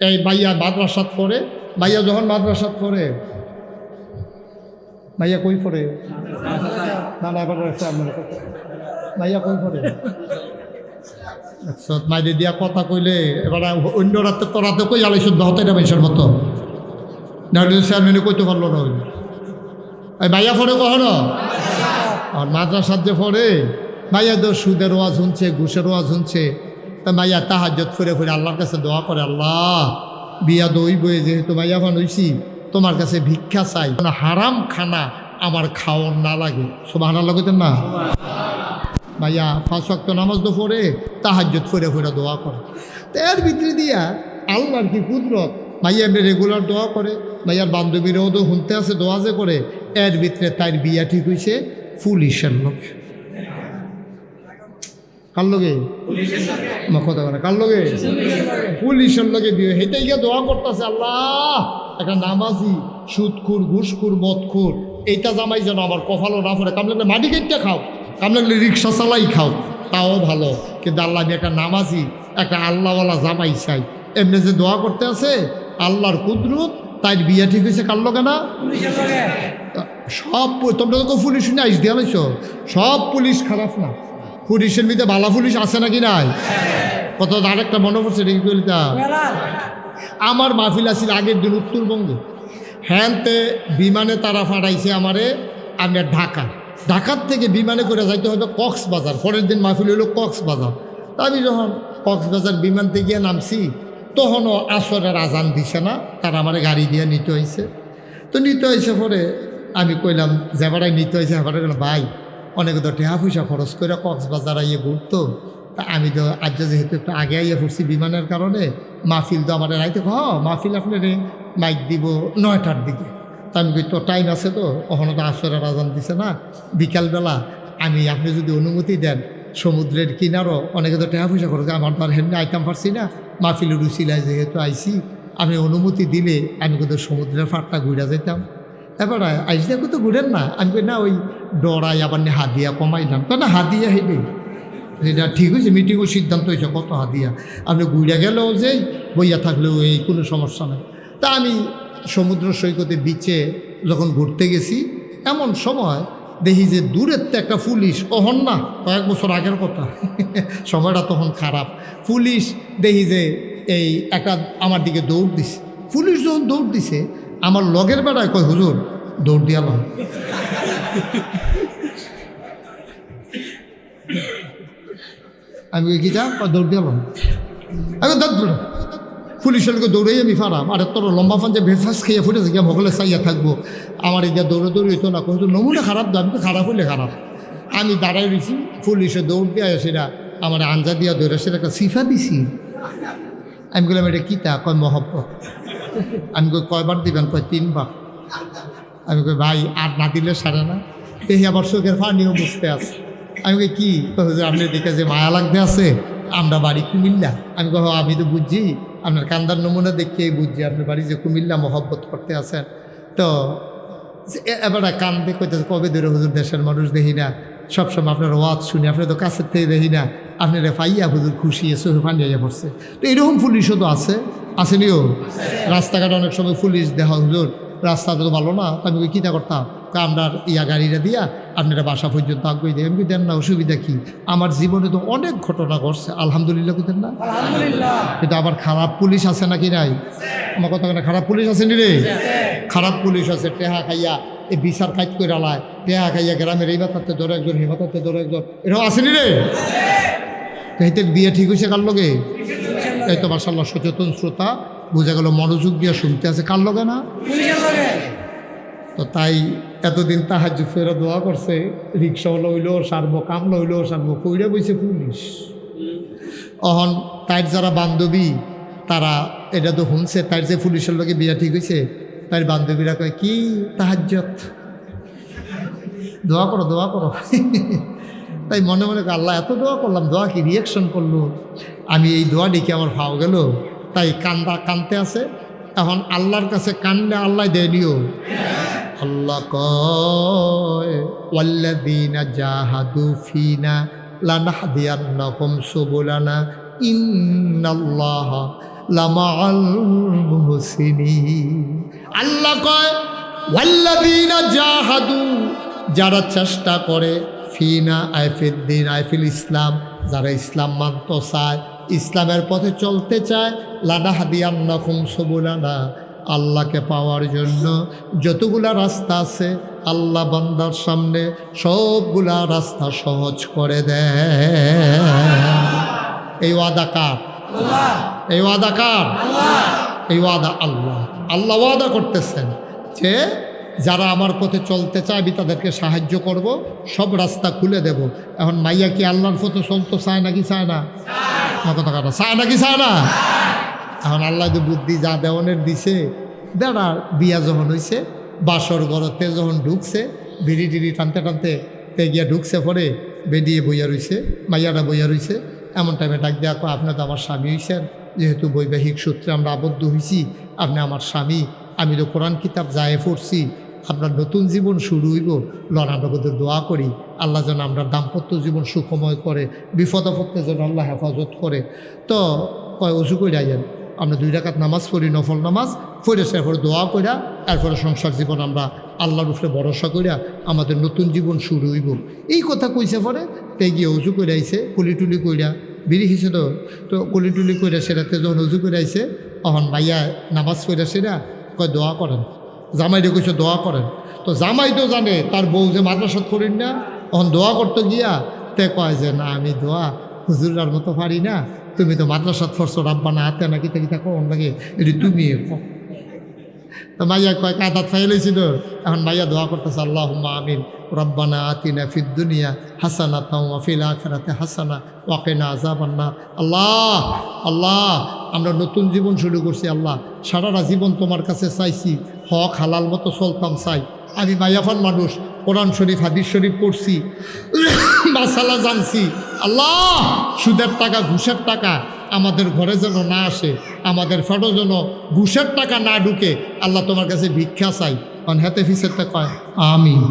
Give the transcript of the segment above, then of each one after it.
এই ভাইয়া মাদ্রাসাত পড়ে, ভাইয়া যখন মাদ্রাসাত পড়ে, ভাইয়া কই পড়ে? না না এবার ভাইয়া কই পড়ে? মাইরে দিয়া কথা কইলে এবার অন্য রাতে তো রাতে কই আলাই শুদ্ধ হতো এটা মানুষের মতো চেয়ারম্যানে কইতে পারলো না। ওই ভাইয়া পড়ে কখনো? আর মাদ্রাসার যে পড়ে ভাইয়া তো সুদের ওয়াজ শুনছে, ঘুষের ওয়াজ শুনছে, তা ভাইয়া তাহাজ্জুদ ফিরে ফিরে আল্লাহর কাছে দোয়া করে, আল্লাহ বিয়া দই বয়ে যেহেতু ভাইয়া বানাইছি তোমার কাছে ভিক্ষা চাই, হারাম খানা আমার খাওয়ার না লাগে। সুবহানাল্লাহ কইতেন না? ভাইয়া 5 ওয়াক্ত নামাজ তো পড়ে তাহাজ্জুদ ফিরে ফিরে দোয়া করে। তো এর ভিতরে দিয়া আল্লাহর কি কুদরত, ভাইয়া এমনি রেগুলার দোয়া করে, ভাইয়ার বান্ধবীরাও তো শুনতে আছে দোয়া যে করে, এর ভিতরে তার বিয়া ঠিক হয়েছে পুলিশের লোক। কার লগে? কথা বলে কার লগে? পুলিশের লগে বিয়ে। হেঁটে গিয়ে দোয়া করতেছে, আল্লাহ একটা নামাজি সুদখুর ঘুষখুর মদখুর এইটা জামাই যেন আমার কপালও না পড়ে, কাম লাগলে মাটি কেটে খাও, কাম লাগলে রিক্সা চালাই খাও, তাও ভালো, কিন্তু আল্লাহ আমি একটা নামাজি একটা আল্লাহওয়ালা জামাই চাই। এমনি যে দোয়া করতে আছে আল্লাহর কুদরত, তাই বিয়ে ঠিক হয়েছে কার লগে না? সব তোমরা তো পুলিশ নিয়ে আইস দিয়া লাইছ, সব পুলিশ খারাপ না, পুলিশের ভিতরে ভালো পুলিশ আছে নাকি নাই? কত আরেকটা মনে পড়ছে রেখে কইতা, আমার মাহফিল আছিল আগের দিন উত্তরবঙ্গে, হ্যানতে বিমানে তারা ফাটাইছে আমারে, আমি ঢাকার থেকে বিমানে করে যাইতে হবে কক্সবাজার, পরের দিন মাহফিল হইল কক্সবাজার। তা আমি যখন কক্সবাজার বিমান থেকে গিয়ে নামছি তখনও আসরের আজান দিছে না, তারা আমার গাড়ি দিয়ে নিতে হয়েছে। তো নিতে হয়েছে পরে আমি কইলাম যে ভাড়ায় নিতে হয়েছে, ভাড়া গেল ভাই অনেক তো টেহা পয়সা খরচ করে কক্সবাজার আইয়ে ঘুরতো, তা আমি তো আজ যেহেতু একটু আগে আইয়ে পড়ছি বিমানের কারণে, মাহফিল তো আমার রাইতে মাহফিল আপনার মাইক দিব 9টার দিকে। তা আমি কই তো টাইম আছে তো, কখনো তো আসরের আজান দিছে না, বিকালবেলা আমি আপনি যদি অনুমতি দেন সমুদ্রের কিনারও অনেকে তো টেহা পয়সা খরচ, আমার তো আর হেমনি আইতাম পারছি না, মাহফিলের রুচিলায় যেহেতু আইসি, আমি অনুমতি দিলে আমি কিন্তু সমুদ্রের ফাটটা ঘুরে যেতাম। এবার আইসা তো ঘুরেন না, আমি কই না ওই ডরাই আবার হাদিয়া কমাইলাম, তো না হাদিয়া হেঁটে এটা ঠিক হয়েছে, মিটিংও সিদ্ধান্ত হয়েছে কত হাদিয়া, আপনি ঘুরে গেলেও যে বইয়া থাকলেও এই কোনো সমস্যা নেই। তা আমি সমুদ্র সৈকতে বিচে যখন ঘুরতে গেছি এমন সময় দেখি যে দূরের তো একটা পুলিশ, অহন না কয়েক বছর আগের কথা সময়টা তখন খারাপ, পুলিশ দেখি যে এই একটা আমার দিকে দৌড় দিছে। পুলিশ যখন দৌড় দিছে আমার লগের বেড়ায় কয় হুজুর দৌড় দিয়ালাম। আমি কি যা দৌড় দিয়ালাম, আমি দৌড় পুলিশের লোক দৌড়েই আমি ফারাম, আর তোর লম্বা ফান যে ভেফাস খেয়ে ফুটেছে গিয়ে ভগলে চাইয়া থাকবো, আমার এটা দৌড়ে হইতো না, কিন্তু নমুনা খারাপ দাম তো খারাপ হইলে খারাপ। আমি দাঁড়াই রয়েছি, পুলিশে দৌড় দিয়ে সেটা আমার আঞ্জা দিয়া দৌড়ে সেটা একটা সিফা দিছি। আমি বললাম এটা কী তা? কয় মহব্বত। আমি কই কয়বার দিবেন? কয় 3 বার। আমি কই ভাই আর না দিলে সারে না, দেখি আবার চোখের পানিও বুঝতে আছে। আমি কই কি? আপনার দিকে যে মায়া লাগতে আছে, আমরা বাড়ি কুমিল্লা। আমি কহ আমি তো বুঝছি, আপনার কান্দার নমুনা দেখেই বুঝছি আপনার বাড়ি যে কুমিল্লা, মহব্বত করতে আছেন। তো এবার কান্দে কইতেছে কবে ধরে হুজুর দেশের মানুষ দেখি না, সবসময় আপনার ওয়াজ শুনি, আপনি তো কাছের থেকে দেখি না, আপনারা পাইয়া হুজুর খুশি চোখে পানি আইয়া পড়ছে। তো এরকম পুলিশও তো আসেনিও, রাস্তাঘাটে অনেক সময় পুলিশ দেখা, হুজুর রাস্তাটা তো ভালো না, আমি কী তা করতাম, আমরা গাড়িটা দিয়া আপনারা বাসা পর্যন্ত আগুই দেয়। আমি দেন না, অসুবিধা কি? আমার জীবনে তো অনেক ঘটনা ঘটছে আলহামদুলিল্লাহ, বুঝতেন না? কিন্তু আবার খারাপ পুলিশ আছে নাকি নাই? আমার কথা কেন, খারাপ পুলিশ আছে নি রে? খারাপ পুলিশ আছে, টেহা খাইয়া এই বিচার কাজ করে আলায়, টেহা খাইয়া গ্রামের এই মাথাতে ধরে একজন, হে মাথাতে ধরে একজন, এরকম আসেনি রে? তো বিয়ে ঠিক হয়েছে কার লগে? এই তো মাশাআল্লাহ সচেতন শ্রোতা, বোঝা গেল মনোযোগ দিয়ে শুনতে আছে কার লগে না? তো তাই এতদিন তাহাজ্জুদ ফেরা দোয়া করছে, রিক্সাওয়ালা হইলেও সারবো, কামলা হইলেও সারবো, কইরা বইছে পুলিশ। অহন তাইর যারা বান্ধবী তারা এটা তো শুনছে, তাই যে পুলিশের লগে বিয়া ঠিক হয়েছে, তাই বান্ধবীরা কয় কি তাহাজ্জুদ দোয়া করো দোয়া করো। তাই মনে মনে আল্লাহ এত দোয়া করলাম, দোয়া কি রিয়াকশন করলো, আমি এই দোয়া ডেকে আমার ভাও গেল, তাই কানতে আছে। এখন আল্লাহর কাছে কানলে আল্লাহ দেনিও। আল্লাহ কয় ওয়াল্লাযীনা জাহাদু ফীনা লানাহদিয়ান্নাহুম সুবুলানা ইন্নাল্লাহা লামাআল মুহসিনিন। আল্লাহ কয় ওয়াল্লাযীনা জাহাদু, যারা চেষ্টা করে, ফিনা আইফিদ্দিন আইফিল ইসলাম, যারা ইসলাম মানতে চায়, ইসলামের পথে চলতে চায়, লানাহদিয়ান্নাকুম সুবুলানা, আল্লাহকে পাওয়ার জন্য যতগুলা রাস্তা আছে আল্লাহ বান্দার সামনে সবগুলা রাস্তা সহজ করে দেয়। এই ওয়াদা কার? এই ওয়াদা কার? এই ওয়াদা আল্লাহ। আল্লাহ ওয়াদা করতেছেন যে যারা আমার পথে চলতে চায় আমি তাদেরকে সাহায্য করব, সব রাস্তা খুলে দেব। এখন মাইয়া কি আল্লাহর পথে চলতে চায় নাকি চায় না? কথা কথা চায় নাকি চায় না? এখন আল্লাহ যে বুদ্ধি যা দেওয়ানের দিছে, বেড়ার বিয়া যখন হয়েছে, বাসর ঘরতে যখন ঢুকছে, বিড়ি টিড়ি টানতে টানতে গিয়া ঢুকছে, পরে বেরিয়ে বইয়া রইছে, মাইয়াটা বইয়া রইছে। এমন টাইমে ডাক দেওয়া কো, আপনি তো আমার স্বামী হয়েছেন, যেহেতু বৈবাহিক সূত্রে আমরা আবদ্ধ হয়েছি, আপনি আমার স্বামী, আমি তো কোরআন কিতাব যায় পড়ছি, আপনার নতুন জীবন শুরু হইব, লড়ানগদের দোয়া করি আল্লাহ যেন আমরা দাম্পত্য জীবন সুখময় করে, বিপদ আপদে যেন আল্লাহ হেফাজত করে। তো কয় উজু করে যান, আমরা 2 রাকাত নামাজ পড়ি, নফল নামাজ পড়ে এরপরে দোয়া করিয়া, এরপরে সংসার জীবন আমরা আল্লাহর উপরে ভরসা করিয়া আমাদের নতুন জীবন শুরু হইব। এই কথা কইছে পরে তে গিয়ে উজু করে আইছে, কুলিটুলি কইরা, বিড়ি খেয়েছে তো কুলিটুলি কইরা সেটাতে যখন উজু করে আইছে, তখন ভাইয়া নামাজ পড়ে সেরা কয় দোয়া করেন, জামাইরে কইছে দোয়া করেন। তো জামাই তো জানে তার বউ যে মাদ্রাসাত করেন না, তখন দোয়া করতে গিয়া তে কয় যে না, আমি দোয়া হুজুরার মতো পারি না, তুমি তো মাদ্রাসাত ফরছো, রাব্বানা আতে নাকি তাকি থাকো লাগে, এটি তুমি। তো মাইয়া কয় কাদাত ফাইল হয়েছিল, এখন মাইয়া দোয়া করতেছে আল্লাহুম্মা আমিন, রব্বানা আতিনা ফিদ দুনিয়া হাসানাতাও ওয়া ফিল আখিরাতি হাসানা ওয়া কিনা আযাবান্নার। আল্লাহ আল্লাহ, আমরা নতুন জীবন শুরু করছি, আল্লাহ সারাটা জীবন তোমার কাছে চাইছি, হক হালাল মতো চলতাম চাই। আমি মাইয়াফান মানুষ, কোরআন শরীফ হাদিস শরীফ পড়ছি, মাসালা জানছি। আল্লাহ সুদের টাকা ঘুষের টাকা আমাদের ঘরে যেন না আসে, আমাদের ফটো যেন ঘুষের টাকা না ঢুকে, আল্লাহ তোমার কাছে ভিক্ষা চাই। অন হাতে ফিসেরটা কয় আমিন,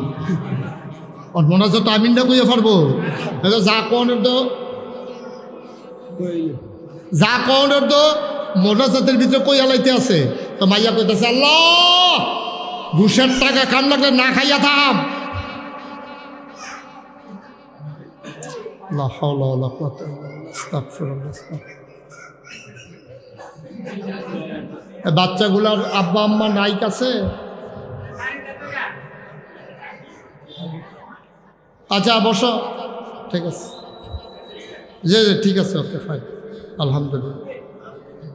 অন মনে যত আমিনটা কইয়া পারবো, যা কনের তো যা কনের তো মোনাজাতের ভিতরে কইয়া লাইতে আছে। তো মাইয়া কইতেছে আল্লাহ ঘুষের টাকা কাম লাগলে না খাইয়া থাম। বাচ্চাগুলার আব্বা আম্মা নাই কাছে? আচ্ছা বসো, ঠিক আছে, যে ঠিক আছে, ওকে ফাইন, আলহামদুলিল্লাহ।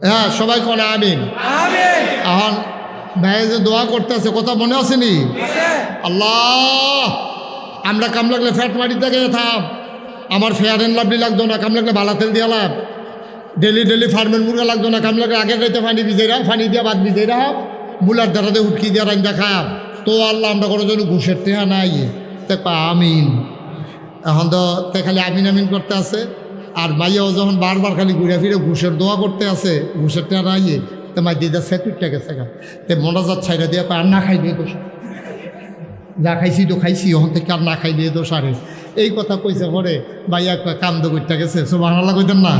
হ্যাঁ সবাই কোন আমিন। এখন ভাই যে দোয়া করতে আছে, কথা মনে আসেনি? আল্লাহ আমরা কাম লাগলে ফ্যাট মারি থেকে থাম, আমার ফেয়ার এন্ড লাভলি লাগতো না, কাম লাগলে ভালা তেল দিয়া লাভ, ডেলি ডেলি ফার্মের মুরগা লাগতো না, কাম লাগলে আগে গাইতে পানি ভিজাইরা, পানি দিয়া ভাত ভিজাইরা, মুলার দ্বারাতে উটকি দিয়া রান্দা খাম। তো আল্লাহ আমরা কোনো জন্য ঘুষের টেহা নাই, তে আমিন। এখন তো খালি আমিন আমিন করতে আছে, আর মাইয়াও যখন বারবার খালি ঘুরে ফিরে ঘুষের দোয়া করতে আছে, ঘুষের টেহা নাই, তো মাই দিদা সেতুরটা গেছে গা, তে মোনাজাত ছাইরা দিয়া আর না খাই দিয়ে দোষ, যা খাইছি তো খাইছি, ওখান থেকে আর না খাই দিয়ে দোষ আরে। এই কথা কইছে পরে ভাইয়া কান্দ করতে গেছে, সুবহানাল্লাহ কইতেন না?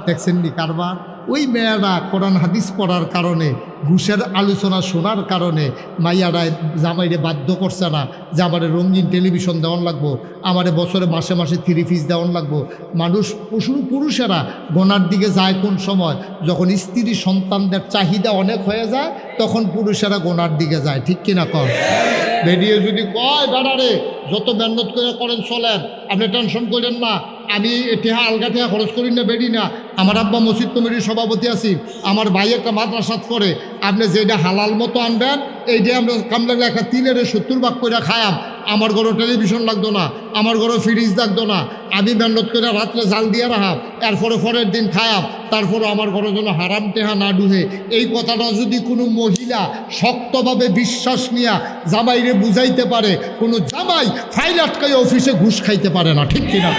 দেখছেন নি কারবার? ওই মেয়েরা কোরআন হাদিস পড়ার কারণে, ঘুষের আলোচনা শোনার কারণে মাইয়ারা জামাইরে বাধ্য করছে না যে আমারে রঙিন টেলিভিশন দেওয়ান লাগবো, আমারে বছরে মাসে মাসে 3 পিস দেওয়ান লাগবো। মানুষ পুরুষেরা গোনার দিকে যায় কোন সময়? যখন স্ত্রী সন্তানদের চাহিদা অনেক হয়ে যায়, তখন পুরুষেরা গোনার দিকে যায়, ঠিক কিনা কর? বেরিয়ে যদি কয় বেড়ারে যত মেহনত করে করেন চলেন, আপনি টেনশন করেন না, আমি টেহা আলগা টেহা খরচ করি না, বেরি না, আমার আব্বা মসজিদ কমিটির সভাপতি আছি, আমার ভাই একটা মাদ্রাসাত করে, আপনি যেটা হালাল মতো আনবেন এইটা আমরা কাম লাগলে একটা 3-এর 70 ভাগ করে খায়াম। আমার ঘরে টেলিভিশন লাগতো না, আমার ঘরে ফ্রিজ লাগতো না, আমি মেহনত করে রাত্রে জাল দিয়ে রাখাম, এরপরে পরের দিন খায়াম, তারপরে আমার ঘরের জন্য হারাম টেহা না ডুহে। এই কথাটা যদি কোনো মহিলা শক্তভাবে বিশ্বাস নিয়া জামাইরে বুঝাইতে পারে, কোনো জামাই ফাইল আটকাই অফিসে ঘুষ খাইতে পারে না, ঠিক কিনা?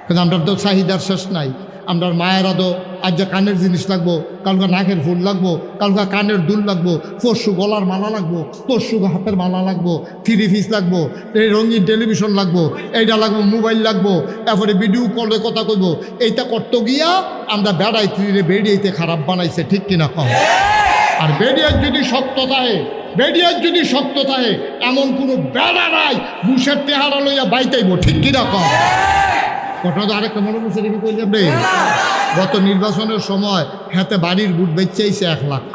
কিন্তু আমরা তো চাহিদার শেষ নাই। আমরা মায়েরা দো আজ যে কানের জিনিস লাগবো, কালকে নাকের ফুল লাগবো, কালকে কানের দুল লাগবো, পরশু গলার মালা লাগবো, পরশু হাতের মালা লাগবো, 3 পিস লাগবো, এই রঙিন টেলিভিশন লাগবো, এইটা লাগবো, মোবাইল লাগবো, তারপরে ভিডিও কলে কথা কইব। এইটা করতে গিয়া আমরা বেড়াইতে বেরিয়েতে খারাপ বানাইছে, ঠিক কিনা কম? আর বেরিয়ার যদি শক্ত থাকে, বেরিয়ার যদি শক্ত থাকে, এমন কোনো বেড়া নাই ঘুষের টেহারা লইয়া বাইতাইব, ঠিক কিনা কম? ঘটনা তো আরেকটা মনে করছে দেখি কইলাম রে, গত নির্বাচনের সময় হাতে বাড়ির বুট বেচেছে 1 লাখ।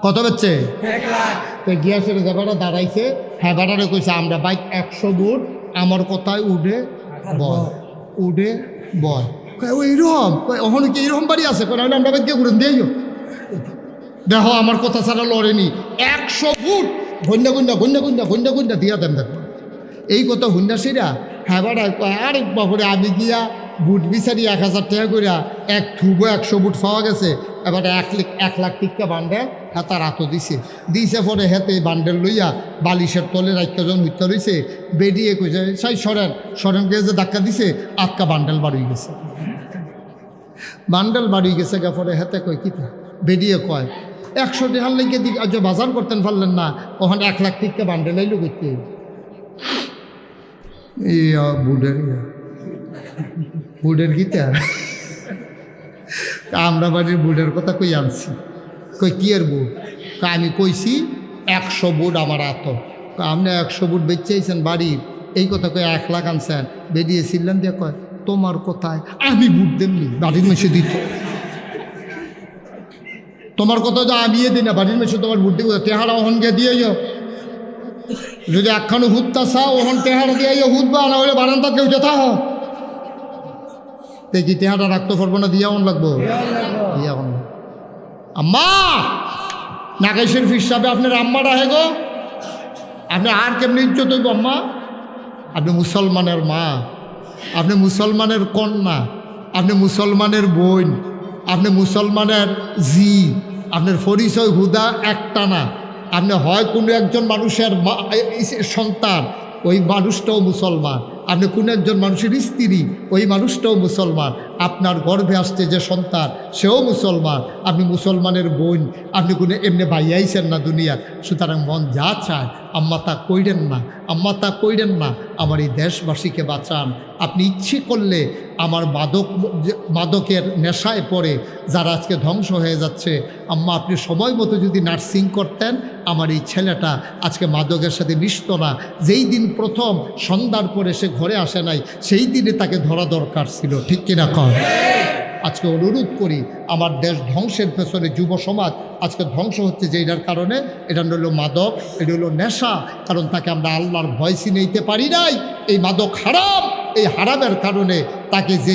কত বেচছে? 1 লাখ। গিয়াসের জায়গাটা দাঁড়াইছে, হ্যাঁ বাটারে কইছে আমরা বাইক 100 বুট, আমার কথায় উঠে বয়, উঠে বয়। ওইরকম ওখানে কি এইরকম বাড়ি আছে? আমরা বাইক দিয়ে ঘুরেন দিয়েও দেখো আমার কথা ছাড়া লড়েনি। 100 ফুট গন্যা গন্যা গন্যা গন্যা গন্যা গন্যা দিয়া দেন দেখো। এই কথা হুন্ডাসিরা হ্যাঁ বাড়ায় আরেক বাপরে আমি গিয়া বুট বিচারি 1000 টাকা করিয়া এক থুবো 100 বুট পাওয়া গেছে। এবারে 1 লাখ টিকা বান্ডেল হাতার হাতও দিছে পরে হেতে বান্ডেল লইয়া বালিশের তলে রাখা জন হইতে রয়েছে, বেরিয়ে কইছে সাই সরেন গিয়ে যে ধাক্কা দিছে, আটকা বান্ডেল বাড়ি গেছে, বান্ডেল বাড়ি গেছে। পরে হেতে কই কি বেরিয়ে কয় 100 টাকার লেগে দিক আজ বাজার করতেন পারলেন না, ওখানে 1 লাখ টিকা বান্ডেল আইলো করতে। বুডের গীতা আমরা বাড়ির বুডের কথা কই আনছি, কই কি এর বুট? আমি কইছি 100 বুট আমার আত, আপনি 100 বুট বেচেছেন বাড়ির, এই কথা কই 1 লাখ আনছেন। বেরিয়েছিলেন দিয়ে কয় তোমার কথায় আমি বুট দেননি, বাড়ির মেশে দিত। তোমার কথা যে আমি দিই না, বাড়ির মেশে তোমার বুট দিব, তেহারা ওহন গিয়ে দিয়ে যদি একখানো হুদতা চাও ওখান তেহারা দিয়ে হুদবা, না হলে বারান্দা কেউ যেতে হয় দেখি তেহারা রাখতে পারবো না, দিয়া অন লাগবো, দিয়া অন। আম্মা নাগাইশের হিসাবে আপনার আম্মারা হে গো, আপনি আর কেমনি ইজ্জত হইব আম্মা? আপনি মুসলমানের মা, আপনি মুসলমানের কন্যা, আপনি মুসলমানের বোন, আপনি মুসলমানের জি, আপনার পরিচয় হুদা একটা না। আপনি হয় কোনো একজন মানুষের সন্তান, ওই মানুষটাও মুসলমান। আপনি কোনো একজন মানুষের স্ত্রী, ওই মানুষটাও মুসলমান। আপনার গর্ভে আসছে যে সন্তান, সেও মুসলমান। আপনি মুসলমানের বোন, আপনি কোনো এমনি বাইয়াইছেন না দুনিয়ার। সুতরাং মন যা চায় আম্মা তা কইরেন না, আম্মা তা কইরেন না। আমার এই দেশবাসীকে বাঁচান। আপনি ইচ্ছে করলে আমার মাদকের নেশায় পড়ে যারা আজকে ধ্বংস হয়ে যাচ্ছে, আম্মা আপনি সময় মতো যদি নার্সিং করতেন, আমার এই ছেলেটা আজকে মাদকের সাথে মিশত না। যেই দিন প্রথম সন্ধ্যার পরে সে ঘরে আসে নাই, সেই দিনে তাকে ধরা দরকার ছিল, ঠিক কিনা কর? আজকে অনুরোধ করি, আমার দেশ ধ্বংসের পেছনে যুব সমাজ আজকে ধ্বংস হচ্ছে যেটার কারণে, এটা হলো মাদক, এটা হলো নেশা। কারণ তাকে আমরা আল্লাহর ভয় চিনাইতে পারি নাই। এই মাদক হারাম, এই হারামের কারণে তাকে যে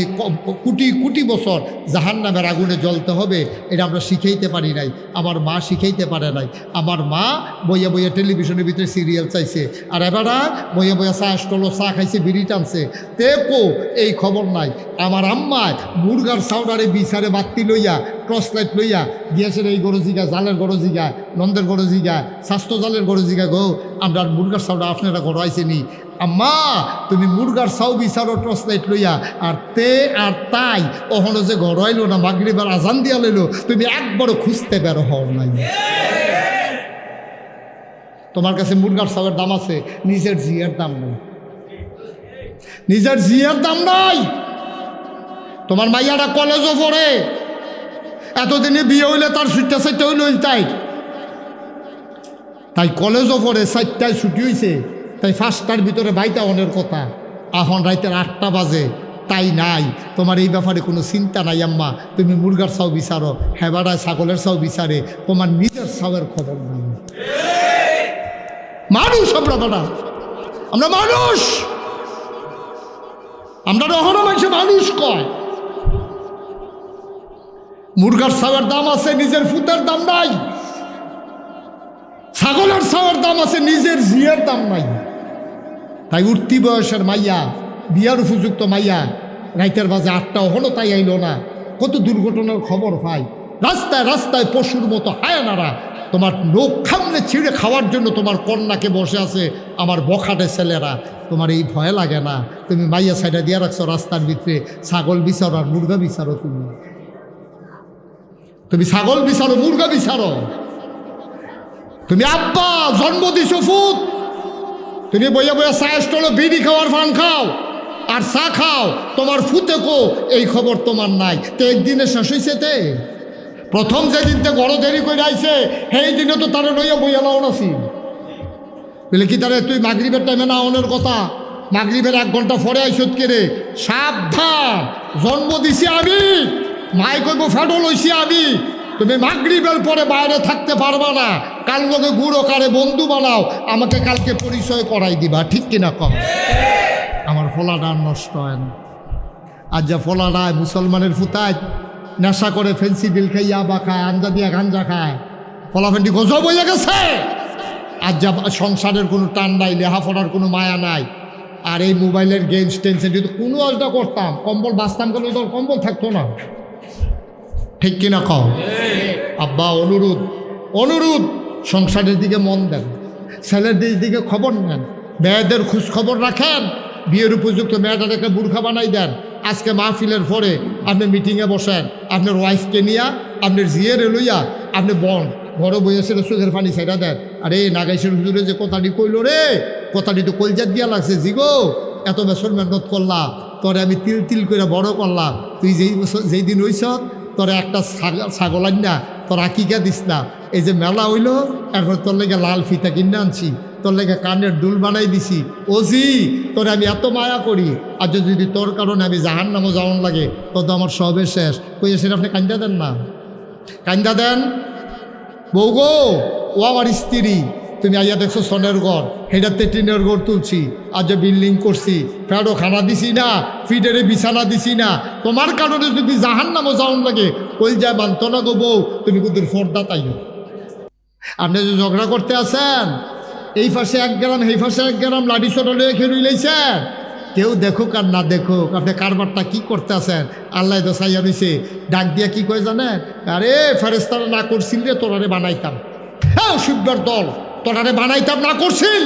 কোটি কোটি বছর জাহান্নামের আগুনে জ্বলতে হবে, এটা আমরা শিখাইতে পারি নাই। আমার মা শিখাইতে পারে নাই। আমার মা বইয়া বইয়া টেলিভিশনের ভিতরে সিরিয়াল চাইছে, আর এবারা বইয়া বইয়া চা স্টল চা খাইছে, বিড়ি টানছে, তেকো এই খবর নাই। আমার আম্মায় মুরগার সাউডারে বিচারে বাত্তি লইয়া, টর্চ লাইট লইয়া গিয়েছেন এই গরু জিগা, জালের গরু জিগা, নন্দের গরু জিগা, স্বাস্থ্য জালের গরু জিগা গো, আমরা মুরগার সাউডা আপনারা গরু আইসেনি। আম্মা তুমি মুরগার সাউ বিচারো টর্চ লাইট লইয়া, আর তাই ওখানে যে ঘর আইলো না, মাগরিবের আজান দিয়া লইলো, তুমি একবারও খুঁজতে বেরো হও নাই। তোমার কাছে মুরগার সাউয়ের দাম আছে, নিজের জিয়ার দাম নাই, নিজের জিয়ার দাম নাই। তোমার মাইয়াটা কলেজও পড়ে, এতদিনে বিয়ে হইলে তার 4টা হইল তাই কলেজও পড়ে, 4টায় ছুটি হয়েছে, তাই 5টার ভিতরে বাইটা অনের কথা। এখন রাইতের 8টা বাজে, তাই নাই। তোমার এই ব্যাপারে কোনো চিন্তা নাই আম্মা, তুমি মুরগার চাও বিচারো, হেবাড়ায় ছাগলের চাও বিচারে, তোমার নিজের চাওয়ের খবর নাই। মানুষ আমরা বাড়া, আমরা মানুষ, আমরা রহনা মানুষ, মানুষ কয়। মুরগার চাওয়ের দাম আছে, নিজের ফুতের দাম নাই। ছাগলের চাওয়ের দাম আছে, নিজের জিয়ের দাম নাই। তাই উঠতি বয়সের মাইয়া, বিয়ার উপযুক্ত মাইয়া, রাইতের বাজে 8টা হলো তাই আইলো না। কত দুর্ঘটনার খবর পাই, রাস্তায় রাস্তায় পশুর মতো হায়ানারা তোমার নখ খামনে ছিঁড়ে খাওয়ার জন্য তোমার কন্যাকে বসে আছে আমার বখাটে ছেলেরা। তোমার এই ভয় লাগে না? তুমি মাইয়া সাইডা দিয়া রাখছো রাস্তার ভিতরে, ছাগল বিচারো আর মুরগা বিচারো। তুমি ছাগল বিচারো, মুরগা বিচারো। তুমি আব্বা জন্ম দিছো ফুট, তুমি বইয়া বইয়া চা স্টলে বিড়ি খাওয়ার ফান খাও আর চা খাও, তোমার ফুতে কো এই খবর তোমার নাই। তো একদিনে শেষ হয়েছে তে প্রথম যেদিনতে গড় দেরি করে আইছে সেই দিনে তো তারা লইয়া বইয়া লাও নাছি বলে কি তারে তুই মাগরিবের টাইমে না অনের কথা, মাগরিবের 1 ঘন্টা পরে আইসত কে রে? সাবধান, জন্ম দিছি আমি, মাই কইব ফেডো লইছি আমি, তুমি মাগরিবের পরে বাইরে থাকতে পারবা না। কাল লোকে গুড়ো কারে বন্ধু বানাও, আমাকে কালকে পরিচয় করাই দিবা, ঠিক কিনা কম? আমার ফোলাটা নষ্ট হয় না। আর যা ফোলাটায় মুসলমানের ফুতায় নেশা করে, ফেন্সি বিল খাই, ইয়াবা খায়, আঞ্জা দিয়া গাঞ্জা খায়, ফলাফেন্টি গজব হয়ে গেছে। আর যা সংসারের কোনো টান নাই, লেহাপড়ার কোনো মায়া নাই। আর এই মোবাইলের গেমস টেনশন, যদি কোনো আজটা করতাম, কম্বল বাঁচতাম কেন, তোর কম্বল থাকতো না, ঠিক কিনা কও? আব্বা অনুরোধ সংসারের দিকে মন দেন, ছেলেদের দিকে খবর নেন, মেয়েদের খোঁজ খবর রাখেন, বিয়ের উপযুক্ত মেয়েটাকে বুর্খা বানাই দেন। আজকে মাহফিলের পরে আপনি মিটিংয়ে বসেন, আপনার ওয়াইফকে নিয়া, আপনার জিয়ের লইয়া আপনি বন ঘরে বইয়েছিল, চোখের পানি ছাইড়া দেন। আরে নাগাইশের হুজুরে যে কথাটি কইল রে, কথাটি তো কলজাত দিয়া লাগছে, জিগো এত বেসর মেহনত করলাম, তোরে আমি তিল তিল করে বড় করলাম, তুই যেই দিন হইছ তোরা একটা ছাগল আন না, তোর আকিকা দিস না, এই যে মেলা হইলো এরপর তোর লেগে লাল ফিতা কিনে আনছি, তোর লেগে কানের দুল বানাই দিছি, ওজি তোরে আমি এত মায়া করি, আর যদি তোর কারণে আমি জাহান্নামে যাওয়ান লাগে তো আমার সবে শেষ। কই সেটা আপনি কান্দা দেন না, কান্দা দেন। বউ গো, ও আমার স্ত্রী, তুমি আইয়া দেখছো সোনের ঘর, হেটাতে টিনের ঘর তুলছি, আজ যে বিল্ডিং করছি, ফেরো খানা দিছি না, ফিডারে বিছানা দিছি না, তোমার কারণে যদি জাহান্নামে যাওয়ান লাগে কই যায় মানত না গো বউ, তুমি কুদুর ফর্দা তাই। আপনি যে ঝগড়া করতে আছেন, এই পাশে 1 গ্রাম এই পাশে 1 গ্রাম লাঠি ছোটো লয়ে খেয়ে রইলেছেন, কেউ দেখুক আর না দেখুক, আপনি কারবারটা কি করতে আছেন আল্লাহ তো চাইয়া দিছে। ডাক দিয়া কি কয় জানেন? আরে ফেরেশতারা না করছিল রে তোরারে বানাইতাম, হ্যাঁ শিববার দল তোরারে বানাইতাম না করছিল,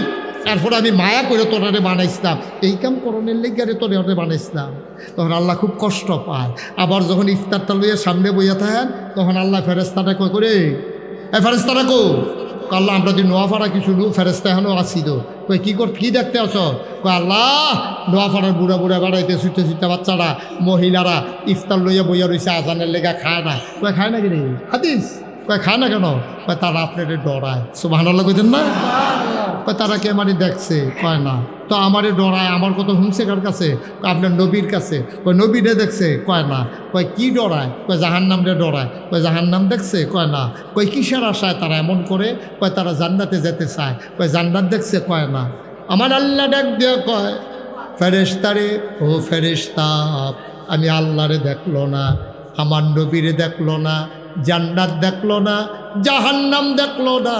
এরপর আমি মায়া করে তোরারে বানাইছিলাম, এই কাম করণের লেগে তোরে বানাইছিলাম। তখন আল্লাহ খুব কষ্ট পায়। আবার যখন ইফতারটা লইয়া সামনে বইয়া থাকেন, তখন আল্লাহ ফেরেশতাটা কয় করে, এ ফেরেশতারা কো, আল্লাহ আমরা যে নোয়াপাড়া কিছু ফেরেশতা এখনও আসি তো, কই কি দেখতে আস? কয় আল্লাহ নোয়াপাড়ার বুড়া বেড়াইতে ছুটে বাচ্চারা মহিলারা ইফতার লইয়া বইয়া রয়েছে, আজানের লেগা খায় না। কয় খায় না কেন হাদিস? কয় খায় না কেন? কয় তারা আপনার ডরায়। সুবহানাল্লাহ কইতেন না? কয় তারা কে আমারই দেখছে? কয় না। তো আমারে ডরায়, আমার কথা শুনছে কার কাছে? আপনার নবীর কাছে। কয় নবীরে দেখছে? কয় না। কয় কি ডরায়? কয় জাহান্নামরে ডরায়। কয় জাহান্নাম দেখছে? কয় না। কয় কিসের আশায় তারা এমন করে? কয় তারা জান্নাতে যেতে চায়। কয় জান্নাত দেখছে? কয় না। আমার আল্লাহ ডাক দিয়ে কয়, ফেরেশতারে ও ফেরেশতা, আমি আল্লাহরে দেখলো না, আমার নবীরে দেখলো না, জান্নাত দেখলো না, জাহান্নাম দেখলো না,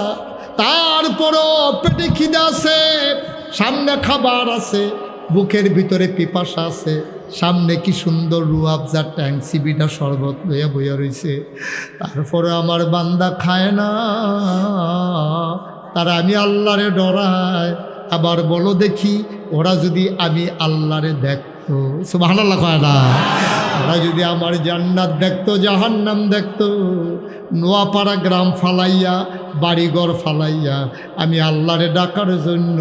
তারপরও পেটে খিদা আছে, সামনে খাবার আছে, বুকের ভিতরে পিপাসা আছে, সামনে কি সুন্দর রুয়াবজা ট্যাঙ্ক সিবিটা শরবত লইয়া বইয়া রয়েছে, তারপরে আমার বান্দা খায় না, তারা আমি আল্লাহরে ডরায়। আবার বলো দেখি, ওরা যদি আমি আল্লাহরে দেখতো, সুবহানাল্লাহ কয় না, ওরা যদি আমার জান্নাত দেখতো, জাহান্নাম দেখতো, নোয়াপাড়া গ্রাম ফালাইয়া, বাড়িঘর ফালাইয়া আমি আল্লাহরে ডাকার জন্য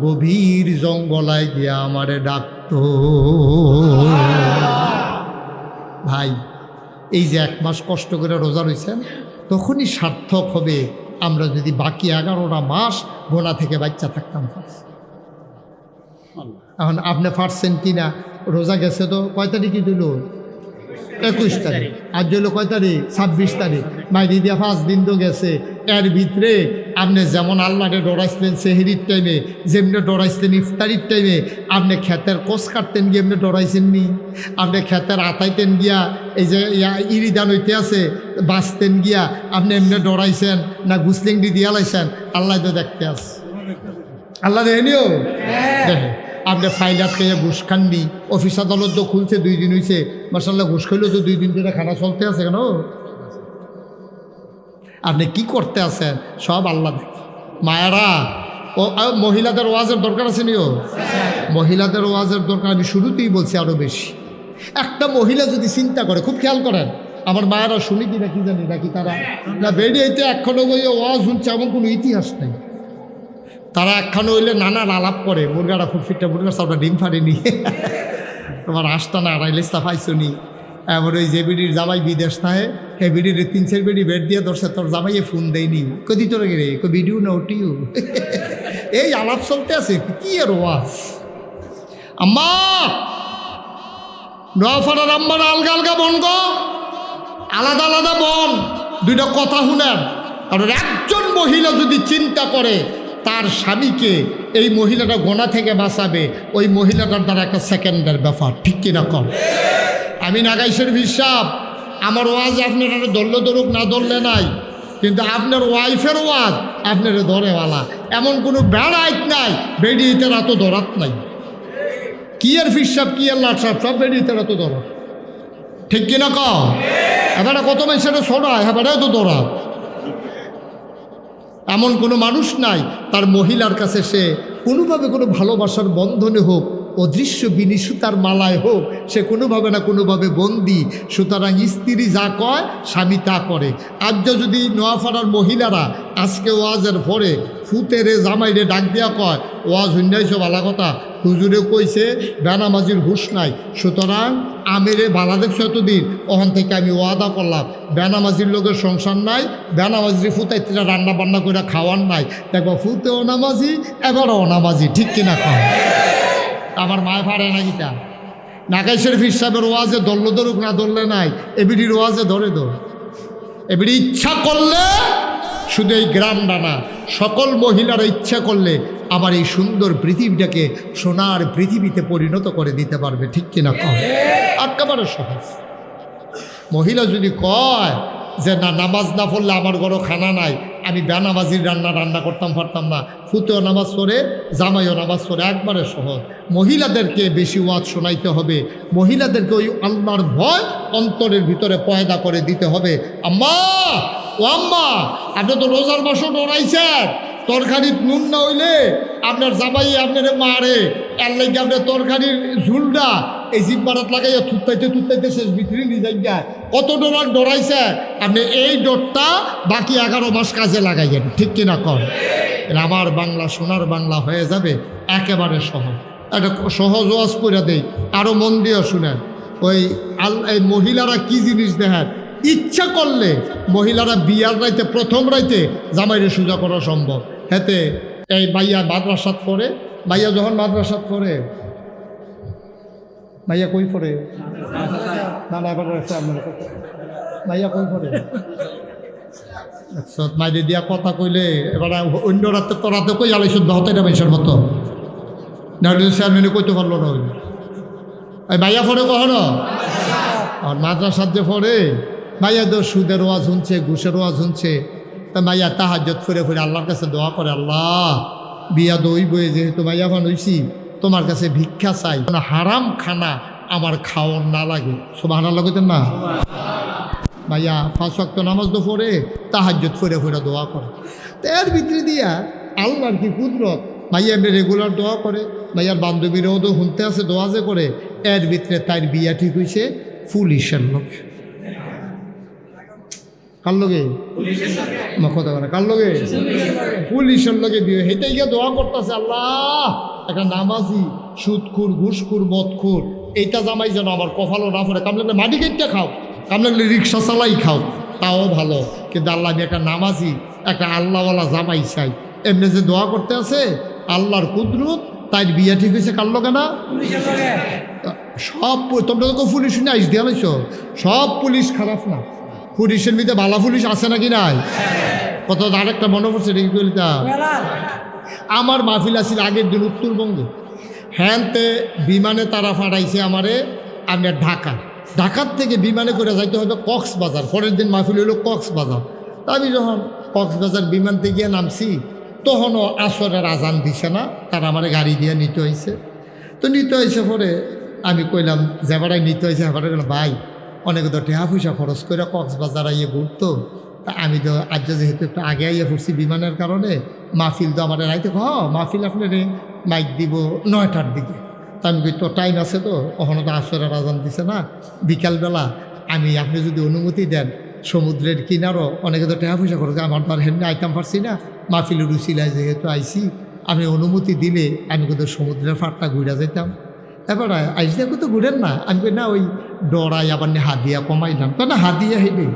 গভীর জঙ্গলায় গিয়া আমারে ডাকতো। ভাই, এই যে 1 মাস কষ্ট করে রোজা রয়েছেন, তখনই সার্থক হবে আমরা যদি বাকি 11টা মাস গোনা থেকে বাচ্চা থাকতাম। এখন আপনি পারছেন কিনা? রোজা গেছে তো কয় তারিখই দিল? 21 তারিখ। আজ হলো কয় তারিখ? 26 তারিখ। মাইরি দিয়া 5 দিন তো গেছে। এর ভিতরে আপনি যেমন আল্লাহরে ডরাইছিলেন সেহরির টাইমে, যেমনি ডরাইছিলেন ইফতারির টাইমে, আপনি ক্ষেতের কোষ কাটতেন গিয়ে এমনি ডরাইছেন নি? আপনি ক্ষেতের আতাইতেন গিয়া, এই যে ইরিদান হইতে আছে বাঁচতেন গিয়া আপনি এমনি ডরাইছেন না গুসলিংডি দিয়া লাইছেন? আল্লাহ তো দেখতে আস, আল্লাহ দেখেনিও দেখে। আপনি ফাইলাত খেয়ে ঘুষ খাননি, অফিস আদালত তো খুলছে 2 দিন হয়েছে, মাশাআল্লাহ ঘুষ খাইলেও তো 2 দিন ধরে খানা চলতে আছে কেন? আপনি কি করতে আছেন সব আল্লাহ দেখে। মায়েরা মহিলাদের ওয়াজের দরকার আছে নিও, মহিলাদের ওয়াজের দরকার আমি শুরুতেই বলছি আরও বেশি। একটা মহিলা যদি চিন্তা করে, খুব খেয়াল করেন, আমার মায়েরা শুনি কি নাকি জানি নাকি তারা না বেরিয়েতে একখানো বই ওয়াজ শুনছে এমন কোনো ইতিহাস নেই। তারা একখানো হইলে নানান আলাপ করে, মুরগাটা ফুটফিটটা মুরগার সাপটা ডিম ফাড়েনি, তোমার আস্তানা আড়াইলেস্তা পাইছো নি, এবার ওই যে বিডির জামাই বিদেশ থাকে হে বিডির 3-4 বেডি বেড দিয়ে ধরছে, তোর জামাইয়ে ফোন দেয়নি, কদি তোর রে ভিডিও না ওটিও, এই আলাপ চলতে আছে। কি আর ওয়াজ আম্মা নোয়াফাড়ার আম্মার আলগা আলগা বন গো, আলাদা আলাদা বন, দুইটা কথা শুনেন। কারণ একজন মহিলা যদি চিন্তা করে তার স্বামীকে এই মহিলাটা গোনা থেকে বাঁচাবে, ওই মহিলাটার দ্বারা একটা সেকেন্ডের ব্যাপার, ঠিক কিনা কম। আমি নাগাইশের হিসাব, আমার ওয়াজ আপনারা ধরলে ধরুক না ধরলে নাই, কিন্তু আপনার ওয়াইফের ওয়াজ আপনারা ধরেওয়ালা, এমন কোনো বেড়াইত নাই বেডিতে এত ধরাত নাই। কি আর ফিসাব কি আর লাটসাপ সব বেডিতে এত ধরা, ঠিক কিনা কম। এবারে কত মানুষের ছড়ায়, এবারে তো ধরা। এমন কোনো মানুষ নাই তার মহিলার কাছে সে কোনোভাবে কোনো ভালোবাসার বন্ধনে হোক, অদৃশ্য বিনি সুতার মালায় হোক, সে কোনোভাবে না কোনোভাবে বন্দি। সুতরাং স্ত্রী যা কয় স্বামী তা করে। আজ যদি নোয়াপাড়ার মহিলারা আজকে ওয়াজের পরে ফুতেরে জামাইরে ডাক দিয়া কয় ওয়াজ হুন্ডাইছো ভালা কথা, হুজুরে কইছে বেনামাজির হুশ নাই, সুতরাং আমেরে ভালা দেখছো এতদিন, ওখান থেকে আমি ওয়াদা করলাম বেনামাজির লোকের সংসার নাই, বেনামাজির ফুতাইতে রান্না বান্না করে খাওয়ার নাই। দেখো ফুতেও নামাজি এবারও নামাজি, ঠিক কিনা খাও। আমার মায় ফাড়ে না গীতা নাকাই শরীফ সাহেবের ওয়াজে ধরল ধরুক না ধরলে নাই, এবিডির ওয়াজে ধরে ধর। এবিডি ইচ্ছা করলে শুধু এই গ্রামটা না, সকল মহিলারা ইচ্ছা করলে আমার এই সুন্দর পৃথিবীটাকে সোনার পৃথিবীতে পরিণত করে দিতে পারবে, ঠিক কিনা কম। একেবারে সহজ। মহিলা যদি কয় যে না নামাজ না পড়লে আমার ঘরও খানা নাই, আমি বেনামাজির রান্না করতাম পারতাম না, ফুতেও নামাজ পড়ে জামাইও নামাজ পড়ে, একবারে সহজ। মহিলাদেরকে বেশি ওয়াজ শোনাইতে হবে, মহিলাদেরকে ওই আল্লাহর ভয় অন্তরের ভিতরে পয়দা করে দিতে হবে। আম্মা ও আম্মা, আপনি তো রোজার মাসও ডরাইছেন, তরকারির নুন না হইলে আপনার জামাই আপনার মারে, এর লাগে আপনার তরকারির ঝুলটা এই জিব্বারাত লাগাইয়া থুতাইতে শেষ ভিতরে নিয়ে যাই। কত ডরাইছে আপনি, এই ডরটা বাকি 11 মাস কাজে লাগাইয়েন, ঠিক কিনা কর। আমার বাংলা সোনার বাংলা হয়ে যাবে, একেবারে সহজ। একটা সহজ ওয়াজ করে দেই, আরও মন দিয়ে শুনেন। এই মহিলারা কি জিনিস দেখেন, ইচ্ছা করলে মহিলারা বিয়ার রাইতে প্রথম রাইতে জামাইরে সোজা করা সম্ভব। হেতে এই মাইয়া মাদ্রাসাত পড়ে, মাইয়া যখন মাদ্রাসাত পড়ে, মাইয়া কই পড়ে না না এবার মাইয়া কই পড়ে মাইরে দিয়া কথা কইলে এবার অন্য রাতে তো রাতে কই আলাই শুদ্ধ হতে না মানুষের মতো, নাহলে চেয়ারম্যানে কইতে পারলো না। ওই মাইয়া পড়ে কখনো আর মাদ্রাসাত যে পড়ে, মাইয়া তো সুদের ওয়াজ শুনছে, ঘুষের ওয়াজ শুনছে, তা মাইয়া তাহাজ্জুদ ফিরে আল্লাহর কাছে দোয়া করে, আল্লাহ বিয়া দই বয়ে যেহেতু মাইয়া ফান হইছি, তোমার কাছে ভিক্ষা চাই, হারাম খানা আমার খাওয়ার না লাগে। সুবহানাল্লাহ কইতেন না। মাইয়া 5 ওয়াক্ত নামাজ তো পড়ে তাহাজ্জুদ ফিরে দোয়া করে। তো এর ভিতরে দিয়া আল্লাহর কি কুদরত, মাইয়া রেগুলার দোয়া করে, মাইয়ার বান্ধবীরাও তো শুনতে আছে দোয়া যে করে। এর ভিতরে তার বিয়া ঠিক হয়েছে পুলিশের লোক। কার লগে কথা বলে, কার লগে পুলিশের লগে বিয়ে। হেঁটেই গিয়ে দোয়া করতেছে, আল্লাহ একটা নামাজি সুদখুর ঘুষখুর মদখুর এইটা জামাই যেন আমার কপালও না পড়ে। কাম লাগলে মাটি কেটে খাও, কাম লাগলে রিক্সা চালাই খাও, তাও ভালো, কিন্তু আল্লাহ আমি একটা নামাজি একটা আল্লাহওয়ালা জামাই চাই। এমনি যে দোয়া করতে আছে আল্লাহর কুদরত, তাই বিয়া ঠিক হয়েছে কার লগে না সব। তোমরা তো পুলিশ শুনে আইস দিয়া লাইছ, সব পুলিশ খারাপ না, পুলিশের মধ্যে ভালো পুলিশ আছে নাকি নাই। কত আরেকটা মনে পড়ছে রেগুলিটা, আমার মাহফিল আসিল আগের দিন উত্তরবঙ্গে, হ্যানতে বিমানে তারা ফাটাইছে আমারে আপনার ঢাকার থেকে বিমানে করে যাইতে হবে কক্সবাজার। পরের দিন মাহফিল হইল কক্সবাজার। আমি যখন কক্সবাজার বিমান থেকে গিয়ে নামছি, তখনও আসরের আজান দিছে না, তারা আমার গাড়ি দিয়ে নিতে হয়েছে। তো নিতে হয়েছে পরে আমি কইলাম যে এবারাই নিতে হয়েছে, এবারে ভাই অনেক তো টেহা পয়সা খরচ করে কক্সবাজার আইয়ে ঘুরতো, তা আমি তো আজ যেহেতু একটু আগে আইয়া পড়ছি বিমানের কারণে, মাহফিল তো আমার রাইতে মাহফিল আপনার মাইক দিব 9টার দিকে। তা আমি কই তো টাইম আছে তো, কখনো তো আসরের আজান দিছে না, বিকালবেলা আমি আপনি যদি অনুমতি দেন সমুদ্রের কিনারও অনেকে তো টাকা পয়সা করে, আমার তো আর হেমনি আইতাম পারছি না, মাহফিলের রুচিলায় যেহেতু আইসি, আমি অনুমতি দিলে আমি কিন্তু সমুদ্রের ফাটটা ঘুরে যেতাম। এবার আইসিয়া তো ঘুরেন না, আমি কই না ওই ডরাই আবার হাদিয়া কমাইলাম, না হাদিয়া হেঁটে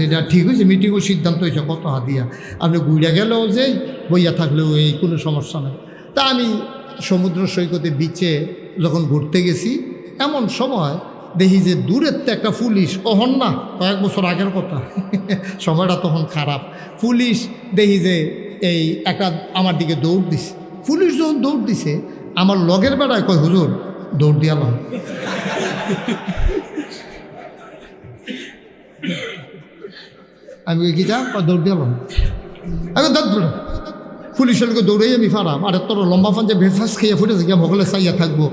এটা ঠিক হয়েছে, মিটিংও সিদ্ধান্ত হয়েছে কত হাদিয়া, আপনি ঘুরে গেলেও যেই বইয়া থাকলেও এই কোনো সমস্যা নেই। তা আমি সমুদ্র সৈকতে বিচে যখন ঘুরতে গেছি, এমন সময় দেখি যে দূরের তো একটা পুলিশ, কখন না কয়েক বছর আগের কথা সময়টা তখন খারাপ, পুলিশ দেখি যে এই একটা আমার দিকে দৌড় দিছে। পুলিশ যখন দৌড় দিছে, আমার লগের বেড়ায় কয় হুজুর দৌড় দিয়ালাম। আমি কি যা দৌড় দিয়ালাম, আমি দাঁত বেড়া পুলিশের লোক দৌড়েই আমি ফারাম, আর তোর লম্বা ফান যে ভেফাস খেয়ে ফুটেছে গিয়ে ভগলে চাইয়া থাকবো,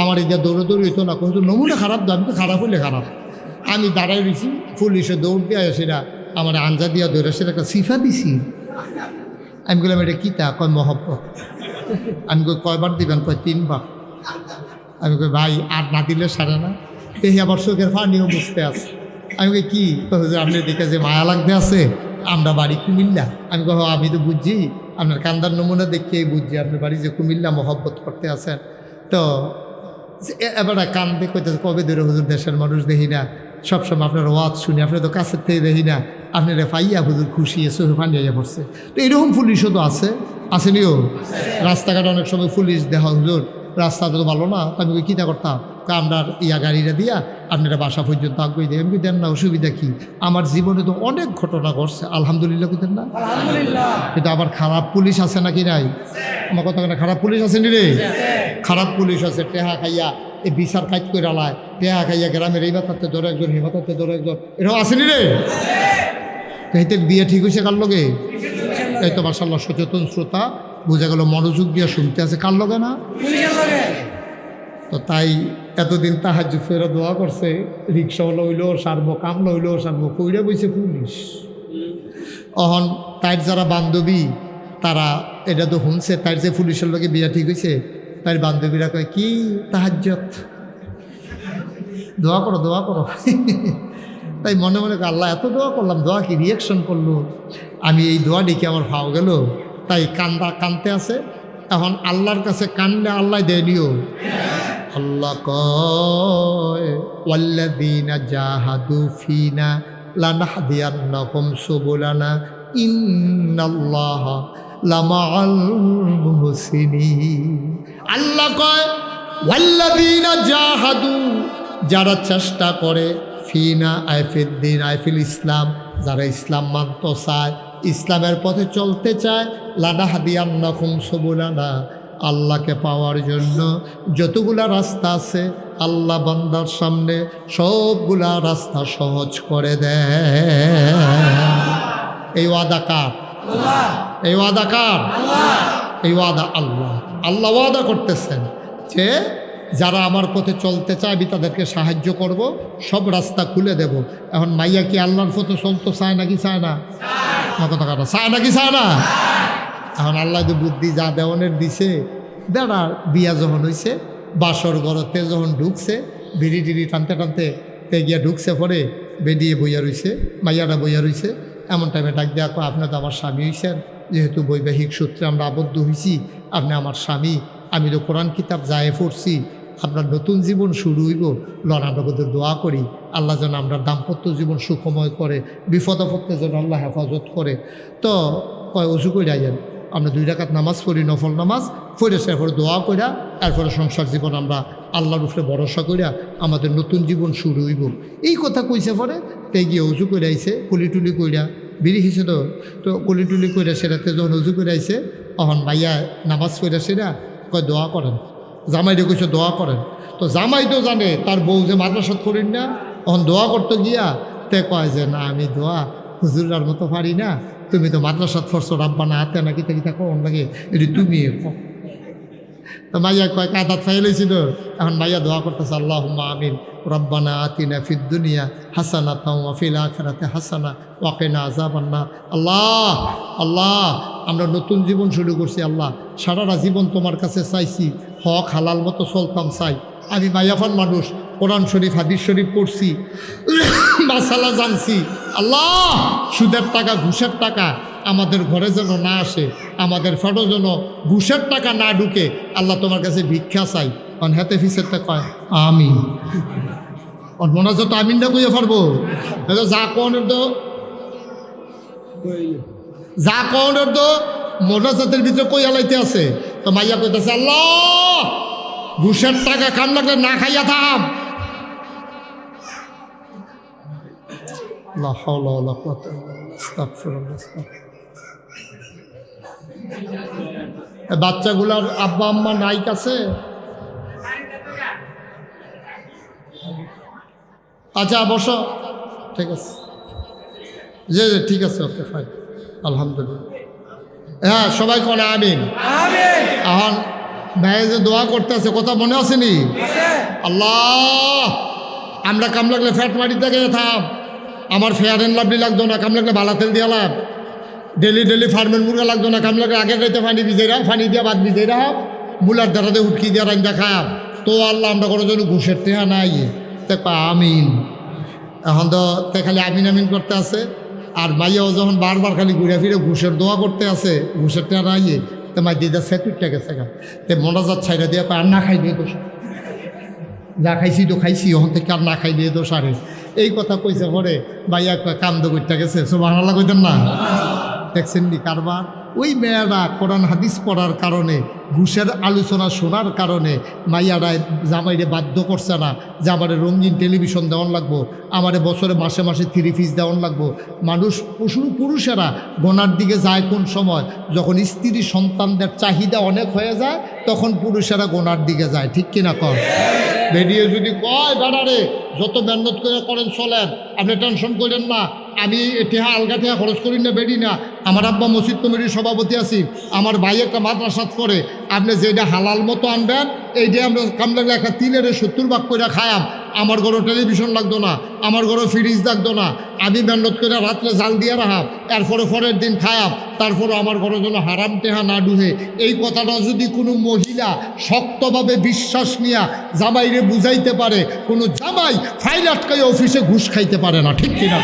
আমার এই দৌড়ে দৌড়ে হইতো না, কত নমুনা খারাপ দাম তো খারাপ হইলে খারাপ। আমি দাঁড়াই রয়েছি, পুলিশে দৌড় দিয়ে সেটা আমার আঞ্জা দিয়া দৌড়ে সেটা একটা সিফা দিছি। আমি বললাম এটা কী তা, কয় মহব্বত। আমি কই কয়বার দিবেন, কয় 3বার। আমি কই ভাই আর না দিলে সারে না, দেখি আবার চোখের পানিও বুঝতে আছে। আমি কই কি, আপনি দেখে যে মায়া লাগতে আছে, আমরা বাড়ি কুমিল্লা। আমি কহ আমি তো বুঝছি, আপনার কান্দার নমুনা দেখেই বুঝছি আপনার বাড়ি যে কুমিল্লা মহব্বত করতে আছেন। তো এবার কান্দে কইতেছে কবে ধরে হুজুর দেশের মানুষ দেখি না, সবসময় আপনার ওয়াজ শুনি, আপনি তো কাছের থেকে দেখি না, আপনারা পাইয়া হুজুর খুশি চোখে পানি আইয়া পড়ছে। তো এরকম পুলিশও তো আসেনিও, রাস্তাঘাটে অনেক সময় পুলিশ দেখা, হুজুর রাস্তা তো ভালো না, আমি কী তা করতাম, আমরা গাড়িটা দিয়া আপনারা বাসা পর্যন্ত আগ্রহী দেন, এমনি দেন না, অসুবিধা কী? আমার জীবনে তো অনেক ঘটনা ঘটছে, আলহামদুলিল্লাহ বুঝেন না, কিন্তু আবার খারাপ পুলিশ আছে নাকি নাই? আমার কথা না, খারাপ পুলিশ আসেনি রে, খারাপ পুলিশ আছে, টেহা খাইয়া এই বিচার কাজ করে আলায়, টেহা খাইয়া গ্রামের এই মাথাতে ধরে একজন, হে মাথাতে ধরে একজন, এরকম আসেনি রে। এইতে বিয়ে ঠিক হয়েছে কার লগে? এই তো মাশাআল্লাহ সচেতন শ্রোতা, বোঝা গেল মনোযোগ দিয়ে শুনতে আছে, কার লগে না? তো তাই এতদিন তাহাজ্জুদ ফেরা দোয়া করছে, রিক্সাওয়ালা হইলেও সারবো, কামলা হইলেও সারবো, কইরা বইছে পুলিশ। অহন তাইর যারা বান্ধবী তারা এটা তো শুনছে, তাইর যে পুলিশের লগে বিয়া ঠিক হয়েছে, তাই বান্ধবীরা কয় কি তাহাজ্জুদ দোয়া করো, দোয়া করো। তাই মনে মনে আল্লাহ এত দোয়া করলাম, দোয়া কি রিয়াকশন করলো, আমি এই দোয়া ডেকে আমার ভাও গেল, তাই কানতে আছে। এখন আল্লাহর কাছে কানলে আল্লাহ দেয়নিও। আল্লাহ কয় ওয়াল্লাযীনা জাহাদু ফিনা লানাহদিয়ান্নাহুম সুবুলানা ইন্নাল্লাহা লামাআল মুহসিনিন। আল্লাহ কয় ওয়াল্লাযীনা জাহাদু, যারা চেষ্টা করে, ফিনা আইফিদ্দিন আইফিল ইসলাম, যারা ইসলাম মানতে চায়, ইসলামের পথে চলতে চায়, লানাহদিয়ান্নাহুম সুবুলানা, আল্লাহকে পাওয়ার জন্য যতগুলা রাস্তা আছে আল্লাহ বান্দার সামনে সবগুলা রাস্তা সহজ করে দেয়। এই ওয়াদা কার? এই ওয়াদা কার? এই ওয়াদা আল্লাহ। আল্লাহ ওয়াদা করতেছেন যে যারা আমার পথে চলতে চায় আমি তাদেরকে সাহায্য করব, সব রাস্তা খুলে দেব। এখন মাইয়া কি আল্লাহর পথে চলতে চায় নাকি চায় না? কথা কথা চায় নাকি চায় না? এখন আল্লাহ যে বুদ্ধি যা দেওয়ানের দিছে, বেড়ার বিয়া যখন হয়েছে, বাসর ঘরতে যখন ঢুকছে, বিড়ি টিড়ি টানতে টানতে তে গিয়া ঢুকছে, পরে বেরিয়ে বইয়া রইছে, মাইয়াটা বইয়া রইছে। এমন টাইমে ডাক দেওয়া কয় আপনি তো আমার স্বামী হয়েছেন, যেহেতু বৈবাহিক সূত্রে আমরা আবদ্ধ হয়েছি, আপনি আমার স্বামী, আমি তো কোরআন কিতাব যায় পড়ছি, আপনার নতুন জীবন শুরু হইব, লড়ানগদের দোয়া করি আল্লাহ যেন আমরা দাম্পত্য জীবন সুখময় করে, বিপদ আপদে যেন আল্লাহ হেফাজত করে। তো কয় উজু করে যান, আমরা 2 রাকাত নামাজ পড়ি, নফল নামাজ পড়ে এরপরে দোয়া করিয়া, এরপরে সংসার জীবন আমরা আল্লাহর উপরে ভরসা করিয়া আমাদের নতুন জীবন শুরু হইব। এই কথা কইছে পরে তাই গিয়ে উজু করে আইছে, কুলি টুলি কইরা, বিড়ি হিসে তো কুলি টুলি কইরা সেটাতে যখন উজু করে আইছে, তখন ভাইয়া নামাজ পড়ে সেরা কয় দোয়া করেন, জামাইরে কইছে দোয়া করেন। তো জামাই তো জানে তার বউ যে মাদ্রাসাত করেন না, তখন দোয়া করতে গিয়া তে কয় যে না আমি দোয়া হুজুরার মতো পারি না, তুমি তো মাদ্রাসাত ফরছো, রাব্বানা আতে নাকি থাকি থাকো লাগে, এটি তুমি তো মাইয়া কয় কাদাত ফাইলেছিল, এখন মাইয়া দোয়া করতেছে আল্লাহুম্মা আমিন রব্বানা আতিনা ফিদ দুনিয়া হাসানাতাও ওয়া ফিল আখিরাতি হাসানা ওয়া কিনা আযাবান্নার। আল্লাহ আল্লাহ আমরা নতুন জীবন শুরু করছি আল্লাহ, সারাটা জীবন তোমার কাছে চাইছি, হক হালাল মতো চলতাম চাই। আমি মাইয়াফান মানুষ, কোরআন শরীফ হাদিস শরীফ পড়ছি, মাসালা জানছি। আল্লাহ সুদের টাকা ঘুষের টাকা আমাদের ঘরে যেন না আসে, আমাদের ফটো যেন ঘুষের টাকা না ঢুকে। আল্লাহ তোমার কাছে ভিক্ষা চাই। কারণ হাতে ফিসেরটা কয় আমিন, মনে হচ্ছে তো আমিনটা কইয়া পারবো, যা কনের তো যা কনের তো মোনাজাতের ভিতরে কইয়া লাইতে আছে। তো মাইয়া কইতেছে আল্লাহ ঘুষের টাকা কাম লাগলে না খাইয়া থাম। লা হাওলা ওয়ালা কুওয়াতা ইল্লা বিল্লাহ, আস্তাগফিরুল্লাহ, আস্তাগফিরুল্লাহ। বাচ্চাগুলার আব্বা আম্মা নাই কাছে? আচ্ছা বসো, ঠিক আছে, জি জি ঠিক আছে, ওকে ফাইন, আলহামদুলিল্লাহ। হ্যাঁ সবাই কোন আমিন। এখন ভাই যে দোয়া করতেছে কথা মনে আসেনি? আল্লাহ আমরা কাম লাগলে ফ্যাট মাটি থেকে থাম, আমার ফেয়ার এন্ড লাভলি লাগতো না, কাম লাগলে ভালা তেল দিয়ে লাভ, ডেলি ডেলি ফার্মের মুরগা লাগতো না, কাম লাগলে আগে গাইতে পানি ভিজে রাখ, পানি দিয়ে ভাত ভিজে রাখ, বুলার দ্বারাতে উটকি দিয়ে রান্না খাব। তো আল্লাহ আমরা কোনো জন্য ঘুষের টেহা নাই, আমিন। এখন তো খালি আমিন আমিন করতে আছে। আর মাইয়াও যখন বারবার খালি ঘুরে ফিরে ঘুষের দোয়া করতে আছে, ঘুষের টেহা নাই, তো মাই দিদা সেতুরটা গেছে গা, তে মোনাজাত ছাইরা দিয়ে আর না খাই দিয়ে দোষ, যা খাইছি তো খাইছি, ওখান থেকে আর না খাই দিয়ে দোষ। আরে এই কথা কইছে পরে মাইয়া কান্দ করতে গেছে, সুবহানাল্লাহ কইতেন না? দেখছেন নি কারবার? ওই মেয়েরা কোরআন হাদিস পড়ার কারণে, ঘুষের আলোচনা শোনার কারণে মাইয়ারা জামাইরে বাধ্য করছে না যে আমারে রঙিন টেলিভিশন দেওয়ান লাগবো, আমারে বছরে মাসে মাসে 3 পিস দেওয়ান লাগবো। মানুষ পুরুষেরা গোনার দিকে যায় কোন সময়? যখন স্ত্রী সন্তানদের চাহিদা অনেক হয়ে যায়, তখন পুরুষেরা গোনার দিকে যায়, ঠিক কিনা কর? বেরিয়ে যদি কয় বেড়ারে যত মেহনত করে করেন চলেন, আপনি টেনশন করেন না, আমি টেহা আলগা টেহা খরচ করি না, বেরি না, আমার আব্বা মসজিদ কমিটির সভাপতি আছি, আমার ভাই একটা মাদ্রাসাত করে, আপনি যেটা হালাল মতো আনবেন এইটা আমরা কাম লাগলে একটা 3-এর 70 ভাগ করে খায়াম। আমার ঘরে টেলিভিশন লাগতো না, আমার ঘরে ফ্রিজ লাগতো না, আমি মেহনত করে রাত্রে জাল দিয়ে রাখাম, এরপরে পরের দিন খায়াম, তারপরে আমার ঘরের জন্য হারাম টেহা না ডুহে। এই কথাটা যদি কোনো মহিলা শক্তভাবে বিশ্বাস নিয়া জামাইরে বুঝাইতে পারে, কোনো জামাই ফাইল আটকাই অফিসে ঘুষ খাইতে পারে না, ঠিক কিনা?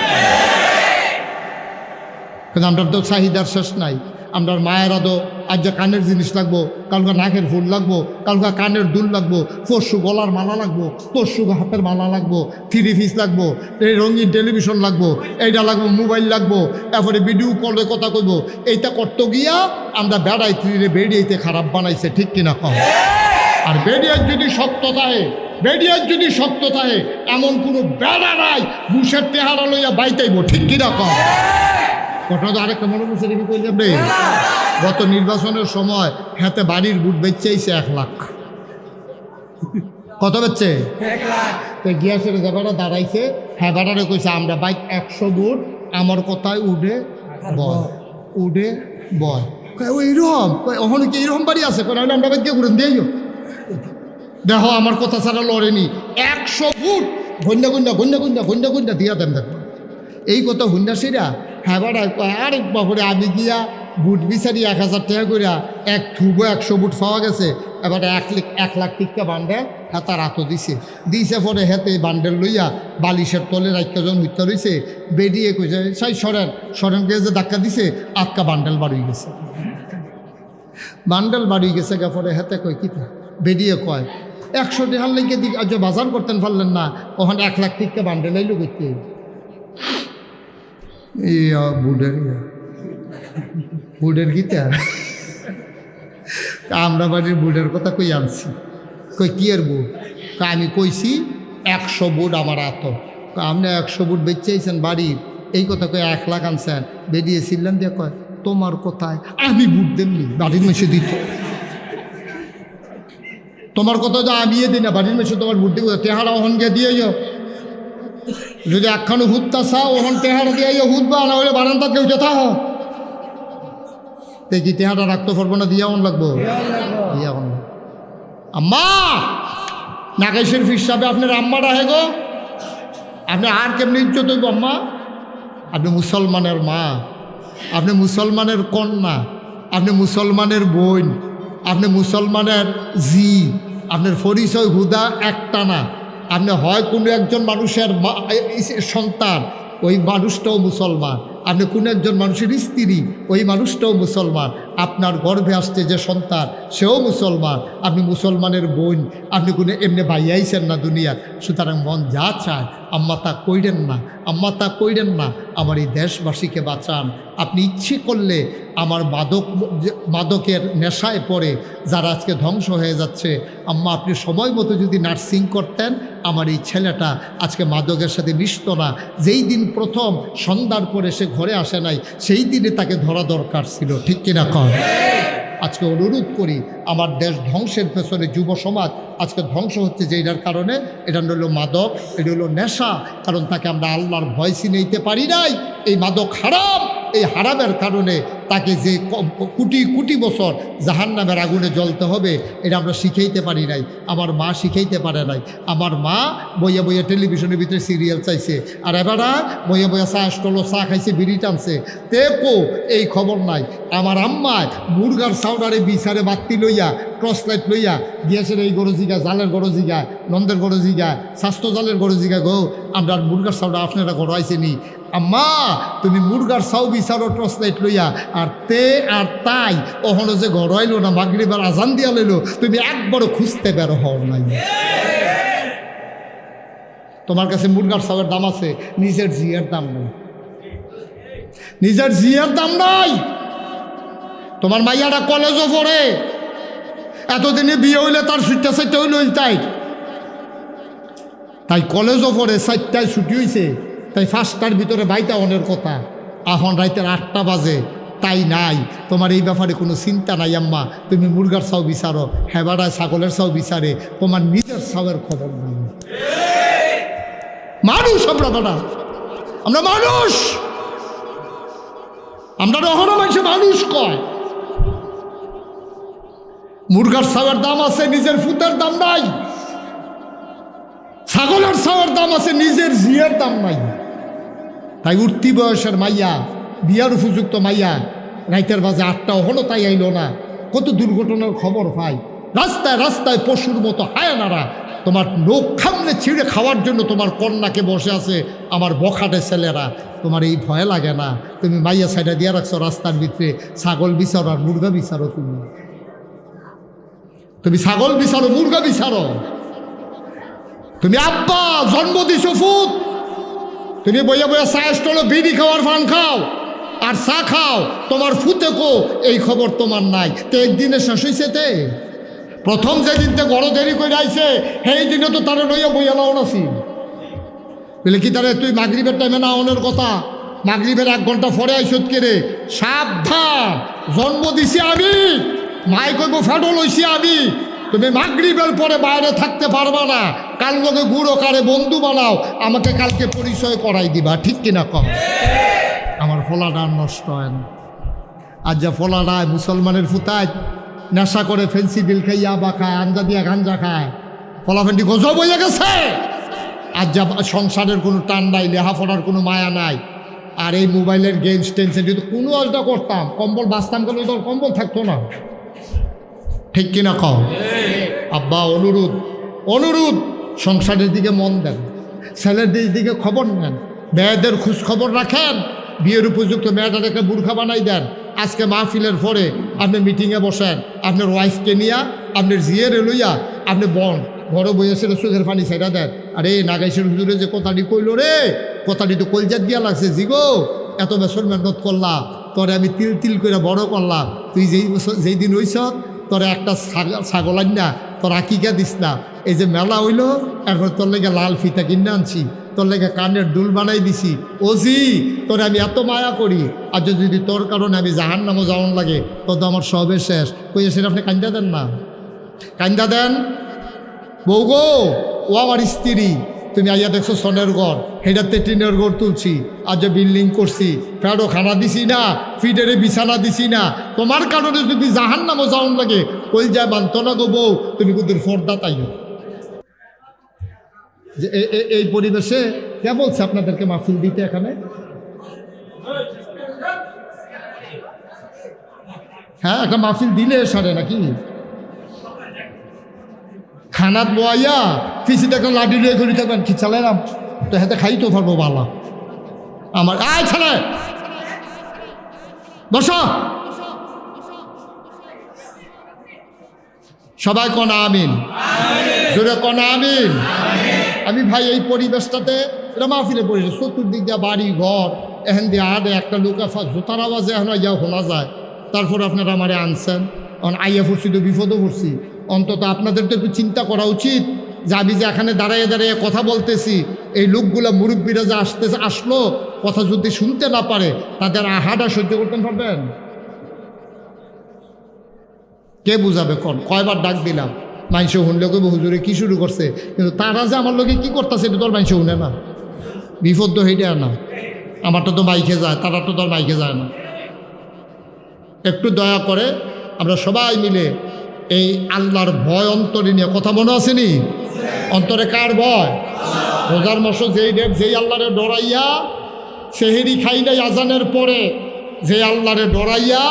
কিন্তু আমরা তো চাহিদার শেষ নাই। আমরা মায়েরা তো আজ যে কানের জিনিস লাগবো, কালকা নাকের ফুল লাগবো, কালকা কানের দুল লাগবো, পরশু গলার মালা লাগবো, পরশু হাতের মালা লাগবো, 3 পিস লাগবো, এই রঙিন টেলিভিশন লাগবো, এইটা লাগবো, মোবাইল লাগবো, তারপরে ভিডিও কলে কথা কইবো। এইটা করতে গিয়া আমরা বেড়াইতে বেরিয়েতে খারাপ বানাইছে, ঠিক কিনা কম? আর বেরিয়ার যদি শক্ত থাকে, বেরিয়ার যদি শক্ত থাকে, এমন কোনো বেড়া নাই ঘুষের টেহারা লইয়া বাইতাইব, ঠিক কিনা কম? ঘটনা তো আরেকটা মনে করছে দেখি কই যাবে, গত নির্বাচনের সময় হাতে বাড়ির বুট বেচেছে 1 লাখ। কত বেচছে? 1 লাখ। তো গিয়াসের জায়গাটা দাঁড়াইছে, হ্যাঁ বাটারে কইছে আমরা বাইক 100 বুট, আমার কথায় উঠে বয়, উঠে বয়। ওইরকম ওখানে কি এইরকম বাড়ি আছে? আমরা বাইক গিয়ে ঘুরেন দিয়েও দেখো আমার কথা ছাড়া লড়েনি, 100 বুট ঘন্যা ঘন্যা ঘন্যা ঘন্যা ঘন্যা ঘন্যা দিয়া দেন। দেখো এই কথা হুন্ডাসিরা হ্যাঁ বাড়ায় আরেক বাপরে আমি গিয়া বুট বিচারি 1000 টাকা করিয়া এক থুবো 100 বুট পাওয়া গেছে। এবার 1 লাখ টিকা বান্ডেল হ্যাঁ তার হাতও দিছে পরে হেতে বান্ডেল লইয়া বালিশের তলে রাইকাজন হইতে রয়েছে, বেরিয়ে কইছে সাই সরেন গিয়ে যে ধাক্কা দিছে, আটকা বান্ডেল বাড়িয়ে গেছে, বান্ডেল বাড়িয়ে গেছে। পরে হেতে কই কি বেরিয়ে কয় 100 টাকার লেগে দিক আজ বাজার করতেন পারলেন না, ওখানে 1 লাখ টিকা বান্ডেল আইলো করতে বুডের গীতা। আমরা বাড়ির বুডের কথা কই আনছি, কই কি এর বুট? আমি কইছি 100 বুট আমার আত, আপনি 100 বুট বেচেছেন বাড়ির, এই কথা কই 1 লাখ আনছেন। বেরিয়েছিলেন দিয়ে কয় তোমার কোথায় আমি বুট দেননি, বাড়ির মেশে দিত। তোমার কথা তো আমি দিই না, বাড়ির মেশে তোমার বুট দিব, তেহারা ওহন গিয়ে দিয়ে যদি একখানো হুদতা চাও ওখান টেহারা দিয়ে হুদবা, না হলে বারান্দা কেউ যেতে হোক দেখি টেহারা রাখতে পারবো না, দিয়া লাগবো দিয়া আম্মা নাগেশের ফিসাবে আপনার আম্মারা হে গো, আপনি আর কেমনি ইজ্জত হইব আম্মা? আপনি মুসলমানের মা, আপনি মুসলমানের কন্যা, আপনি মুসলমানের বোন, আপনি মুসলমানের জি, আপনার পরিচয় হুদা একটা না। আপনি হয় কোনো একজন মানুষের সন্তান, ওই মানুষটাও মুসলমান। আপনি কোনো একজন মানুষের স্ত্রী, ওই মানুষটাও মুসলমান। আপনার গর্ভে আসছে যে সন্তান, সেও মুসলমান। আপনি মুসলমানের বোন, আপনি কোনো এমনি বাইয়াইছেন না দুনিয়ার। সুতরাং মন যা চায় আম্মা তা কইরেন না, আম্মা তা কইরেন না। আমার এই দেশবাসীকে বাঁচান। আপনি ইচ্ছে করলে আমার মাদকের নেশায় পড়ে যারা আজকে ধ্বংস হয়ে যাচ্ছে, আম্মা আপনি সময় মতো যদি নার্সিং করতেন, আমার এই ছেলেটা আজকে মাদকের সাথে মিশত না। যেই দিন প্রথম সন্ধ্যার পরে সে ঘরে আসে নাই, সেই দিনে তাকে ধরা দরকার ছিল, ঠিক কিনা কন? আজকে অনুরোধ করি, আমার দেশ ধ্বংসের পেছনে যুব সমাজ আজকে ধ্বংস হচ্ছে যে এটার কারণে। এটা হলো মাদক, এটা হলো নেশা। কারণ তাকে আমরা আল্লাহর ভয় চিনাইতে পারি নাই। এই মাদক হারাম, এই হারামের কারণে তাকে যে কোটি কোটি বছর জাহান্নামের আগুনে জ্বলতে হবে, এটা আমরা শিখাইতে পারি নাই। আমার মা শিখাইতে পারে নাই। আমার মা বইয়া বইয়া টেলিভিশনের ভিতরে সিরিয়াল চাইছে, আর এবারা বইয়া বইয়া চা স্টল চা খাইছে, বিড়ি টানছে, তেকো এই খবর নাই। আমার আম্মায় মুরগার সাউডারে বিচারে বাত্তি লইয়া, টর্চ লাইট লইয়া গিয়েছেন এই গরু জিগা, জালের গরু জিগা, নন্দের গরু জিগা, স্বাস্থ্য জালের গরু জিগা গো, আমরা মুরগার সাউডা আপনারা গরু আইসেনি। আম্মা তুমি মুরগার সাউ বিচারো টর্চ লাইট লইয়া, আর তাই ওখানে যে ঘর আইলো না, মাগরিবার আজান দিয়া লইলো, তুমি একবারও খুঁজতে বেরো হও নাই। তোমার কাছে মুরগার সাউয়ের দাম আছে, নিজের জিয়ার দাম নেই, নিজের জিয়ার দাম নাই। তোমার মাইয়াটা কলেজও পড়ে, এতদিনে বিয়ে হইলে তার ছুটটা চারটে হইল তাই কলেজও পড়ে, 4টায় ছুটি হয়েছে, তাই 5টার ভিতরে বাইটা অনের কথা। এখন রাইতের 8টা বাজে, তাই নাই। তোমার এই ব্যাপারে কোনো চিন্তা নাই আম্মা। তুমি মুরগার চাও বিচারো, হেবাড়ায় ছাগলের চাও বিচারে, তোমার নিজের চাওয়ের খবর নাই। মানুষ আমরা বেটা, আমরা মানুষ, আমরা রহনা মানুষে মানুষ কয়। মুরগার চাওয়ের দাম আছে, নিজের ফুতের দাম নাই। ছাগলের চাওয়ার দাম আছে, নিজের জিয়ার দাম নাই। তাই উঠতি বয়সের মাইয়া, বিয়ার উপযুক্ত মাইয়া, রাইতের বাজে 8টা হলো তাই আইলো না। কত দুর্ঘটনার খবর পাই, রাস্তায় রাস্তায় পশুর মতো হায়ানারা তোমার লোক খামনে ছিঁড়ে খাওয়ার জন্য তোমার কন্যাকে বসে আছে আমার বখাটে ছেলেরা। তোমার এই ভয় লাগে না? তুমি মাইয়া সাইডা দিয়ে রাখছো রাস্তার ভিতরে, ছাগল বিচারো আর মুরগা বিচারো। তুমি ছাগল বিচারো, মুরগা বিচারো। তুমি আব্বা জন্ম দিছো ফুট, তুমি বইয়া বইয়া চা স্টলে বিড়ি খাওয়ার ফান খাও আর চা খাও, তোমার ফুতে কো এই খবর তোমার নাই। তো একদিনে শেষ হয়েছে, তে প্রথম যেদিনতে বড় দেরি করে আইছে সেই দিনে তো তারা লইয়া বইয়া লাও নাছি বলে কি তারে তুই মাগরিবের টাইমে না অনের কথা, মাগরিবের 1 ঘন্টা পরে আইসত কে রে, সাবধান, জন্ম দিছি আমি, মাই কইব ফেডো লইছি আমি, তুমি মাগরিবের পরে বাইরে থাকতে পারবা না, কাল লোকে গুঁড়ো কারে বন্ধু বানাও, আমাকে কালকে পরিচয় করাই দিবা, ঠিক কিনা কম? আমার ফলাটা নষ্ট হয় না। আর যা ফলাটায় মুসলমানের ফুতায় নেশা করে, ফেন্সি বিল খাইয়া বা খায়, আঞ্জা দিয়া গাঞ্জা খায়, ফলাফেন্ডি গজব হয়ে গেছে। আর যা সংসারের কোনো টান নাই, লেহাপড়ার কোনো মায়া নাই। আর এই মোবাইলের গেমস টেনশন, যদি কোনো আজটা করতাম, কম্বল বাঁচতাম করলে তোর কম্বল থাকতো না, ঠিক কিনা কও? আব্বা অনুরোধ, অনুরোধ, সংসারের দিকে মন দেন, ছেলেদের দিকে খবর নেন, মেয়েদের খোঁজ খবর রাখেন, বিয়ের উপযুক্ত মেয়েটাকে বুর্খা বানাই দেন। আজকে মাহফিলের পরে আপনি মিটিংয়ে বসেন, আপনার ওয়াইফকে নিয়া, আপনার জিয়ের লইয়া আপনি বন ঘরে বইয়েছে চোখের পানি ছেড়া দেন। আরে নাগাইশের হুজুরে যে কথাটি কইল রে, কথাটি তো কলজাত দিয়া লাগছে, জিগো এত বছর মেহনত করলাম, তোরে আমি তিল তিল করে বড় করলাম, তুই যেই দিন হইছ তোরে একটা ছাগল আন না, তোর আকিকা দিস না, এই যে মেলা হইল এরপর তোর লেগে লাল ফিতা কিনে আনছি, তোর লেগে কানের দুল বানাই দিছি, ওজি তোরে আমি এত মায়া করি, আর যদি তোর কারণে আমি জাহান্নামে যাওয়ান লাগে তো তো আমার সবে শেষ। কই সেটা আপনি কান্দা দেন না, কান্দা দেন। বউ গো, ও আমার স্ত্রী, তুমি আইয়া দেখছো সনের ঘর, হেডাতে টিনের ঘর তুলছি, আজ যে বিল্ডিং করছি, ফেরো খানা দিছি না, ফিডারে বিছানা দিছি না, তোমার কারণে যদি জাহান্নামে যাওয়ান লাগে কই যায় মানত না গো বউ, তুমি কিন্তু ফর্দা তাইও। যে এই পরিবেশে কে বলছে আপনাদেরকে মাহফিল দিতে এখানে? হ্যাঁ, একটা মাহফিল দিলে সারে নাকি? খানাত বয়াইয়া ফিসিতে একটা লাঠি লিয়ে ঘুরি থাকবেন, কি চালাইলাম তো হাতে খাই তো পারবো বালা আমার। আয় ছেলে বসো, সবাই কনা আমিন, জোরে কনা আমিন। আমি ভাই এই পরিবেশটাতে, এটা মাহফিলে পরিবেশ, চতুর্দিক দিয়ে বাড়ি ঘর, এখান দিয়ে আডে একটা লোক জোতার আওয়াজে এখন ইয়া শোনা যায়। তারপর আপনারা আমারে আনছেন, আইয়া পড়ছি তো বিপদও পড়ছি। অন্তত আপনাদের তো একটু চিন্তা করা উচিত যে আমি যে এখানে দাঁড়াইয়ে দাঁড়িয়ে কথা বলতেছি, এই লোকগুলা মুরব্বীরা যে আসলো কথা যদি শুনতে না পারে, তাদের আহাটা সহ্য করতে পারবেন? কে বুঝাবে? কয়বার ডাক দিলাম, মানুষ শুনলে কইব হুজুরে কি শুরু করছে, কিন্তু তারা যে আমার লোকে কি করতেছে এটা তো আর মানুষ শুনে না। বিপদ তো হইটা না, আমারটা তো মাইকে যায়, তারা তো তার মাইকে যায় না। একটু দয়া করে আমরা সবাই মিলে এই আল্লাহর ভয় অন্তরে নিয়ে কথা মনে আসেনি? অন্তরে কার ভয়? রোজার মাসে যেই আল্লাহরে ডরাইয়া সেহেরি খাই নাই আজানের পরে, যে আল্লাহরে ডরাইয়া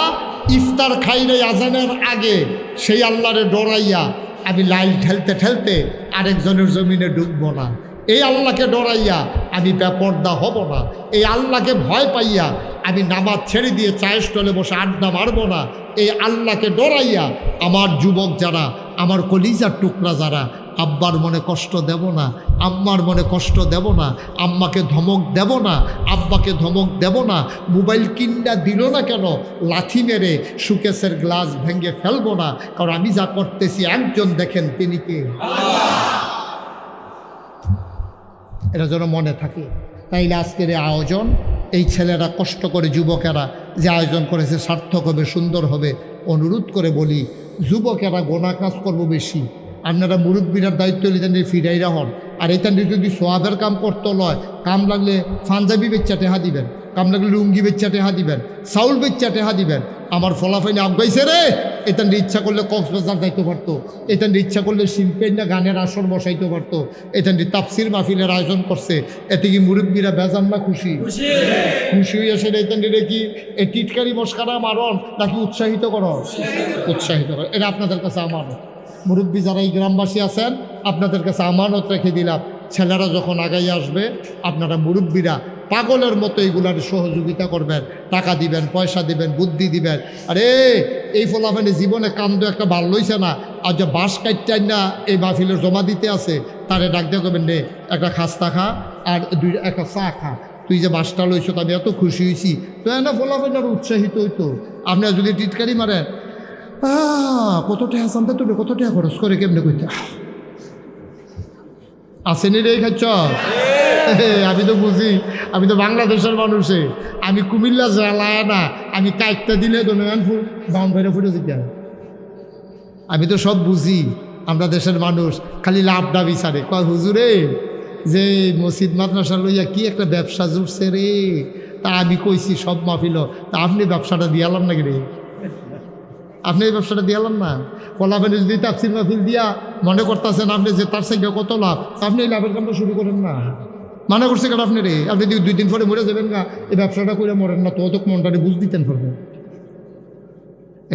ইফতার খাই নাই আজানের আগে, সেই আল্লাহরে ডরাইয়া আমি লাইল ঠেলতে ঠেলতে আরেকজনের জমিনে ডুববো না। এই আল্লাহকে ডরাইয়া আমি বেপর্দা হব না। এই আল্লাহকে ভয় পাইয়া আমি নামাজ ছেড়ে দিয়ে চায়ের স্টলে বসে আড্ডা মারবো না। এই আল্লাহকে ডরাইয়া আমার যুবক যারা, আমার কলিজার টুকরা যারা, আব্বার মনে কষ্ট দেব না, আম্মার মনে কষ্ট দেব না, আম্মাকে ধমক দেব না, আব্বাকে ধমক দেব না। মোবাইল কিনটা দিল না কেন, লাথি মেরে সুকেশের গ্লাস ভেঙে ফেলবো না। কারণ আমি যা করতেছি একজন দেখেন, তিনি কে? এটা যেন মনে থাকে। তাইলে আজকের এই আয়োজন, এই ছেলেরা কষ্ট করে, যুবকেরা যে আয়োজন করেছে সার্থক হবে, সুন্দর হবে। অনুরোধ করে বলি, যুবকেরা গোনা কাজ করবো বেশি, আপনারা মুরব্বীরার দায়িত্ব নিতেন ফিরাইরা হন। আর এটা যদি সোয়াবের কাম করতে লয়, কাম লাগলে পাঞ্জাবি বেচ্চা টেহা দিবেন, কাম লাগলে লুঙ্গি বেচ্চা টেহা দিবেন, চাউল বেচ্চা টেহা দিবেন। আমার ফলাফাইনে আগাইছে রে, এটা ইচ্ছা করলে কক্সবাজার যাইতে পারতো, এটা ইচ্ছা করলে শিল্পের না গানের আসর বসাইতে পারতো, এটা তাফসির মাহফিলের আয়োজন করছে। এতে কি মুরব্বীরা বেজান না খুশি? খুশি হয়ে আসে এটা কি এই টিটকারি মস্কারা মারণ নাকি উৎসাহিত কর? উৎসাহিত কর। এটা আপনাদের কাছে আমানত। মুরব্বী যারা এই গ্রামবাসী আছেন, আপনাদের কাছে আমানত রেখে দিলাম। ছেলেরা যখন আগাই আসবে, আপনারা মুরব্বীরা পাগলের মতো এইগুলার সহযোগিতা করবেন, টাকা দিবেন, পয়সা দিবেন, বুদ্ধি দিবেন। আরে এই ফলাফলে জীবনে কান্দ একটা ভাল লইছে না, আর যে বাঁশ কাটটাই না এই মাহফিলের জমা দিতে আছে, তারে ডাক দিয়ে করবেন নে একটা খাস্তা খা আর একটা চা খা, তুই যে বাঁশটা লইছ আমি এত খুশি হয়েছি। তো না ফলাফল আর উৎসাহিত হইতো। আপনার যদি টিটকারি মারেন, কত টাকা জানতে তুমি, কত টাকা খরচ করে কেমনে কইতে আসেনি রে খাচ্ছ? আমি তো বুঝি, আমি তো বাংলাদেশের মানুষে, আমি কুমিল্লা জেলায় না, আমি কাইকটা দিলে তো বাউন ভাইরা ফুটে দিতে, আমি তো সব বুঝি। আমরা দেশের মানুষ খালি লাভটা বিচারে, কয় হুজুরে যে মসজিদ মাদ্রাসা লইয়া কি একটা ব্যবসা জুড়ছে রে। তা আমি কইছি সব মাহফিল, তা আপনি ব্যবসাটা দিয়ালাম নাকি রে? আপনি এই ব্যবসাটা দিয়ালাম না? ফলাফেল যদি তাফসির মাহফিল দিয়া মনে করতেছেন আপনি যে তার সঙ্গে কত লাভ, আপনি এই লাভের কামটা শুরু করেন না। মনে করছে কেন আপনি রে? আপনি 2 দিন পরে মরে যাবেন না, এই ব্যবসাটা করে মরেন না, তো মনটারে বুঝ দিতেন পারবেন।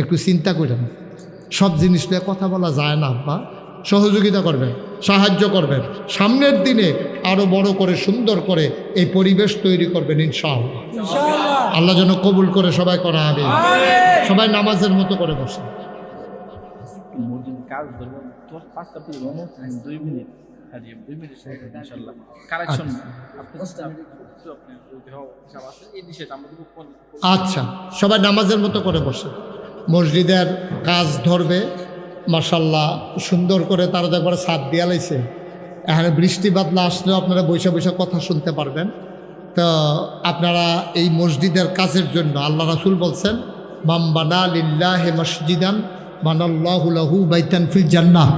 একটু চিন্তা করেন। সব জিনিস নিয়ে কথা বলা যায় না আব্বা। সহযোগিতা করবেন, সাহায্য করবেন, সামনের দিনে আরো বড় করে সুন্দর করে এই পরিবেশ তৈরি করবেন ইনশাআল্লাহ। আল্লাহ যেন কবুল করে সবাই করা হবে। সবাই নামাজের মতো করে বসে। আচ্ছা, সবাই নামাজের মতো করে বসে। মসজিদের কাজ ধরবে, মাশাল্লাহ সুন্দর করে তারা একবার ছাদ দিয়া লাইছে। এখানে বৃষ্টি বাদলা আসলেও আপনারা বৈশা বৈশা কথা শুনতে পারবেন। তো আপনারা এই মসজিদের কাজের জন্য আল্লাহ রাসূল বলছেন, মাম বানা লিল্লাহি মসজিদান বানাল্লাহু লাহু বাইতান ফিল জান্নাহ।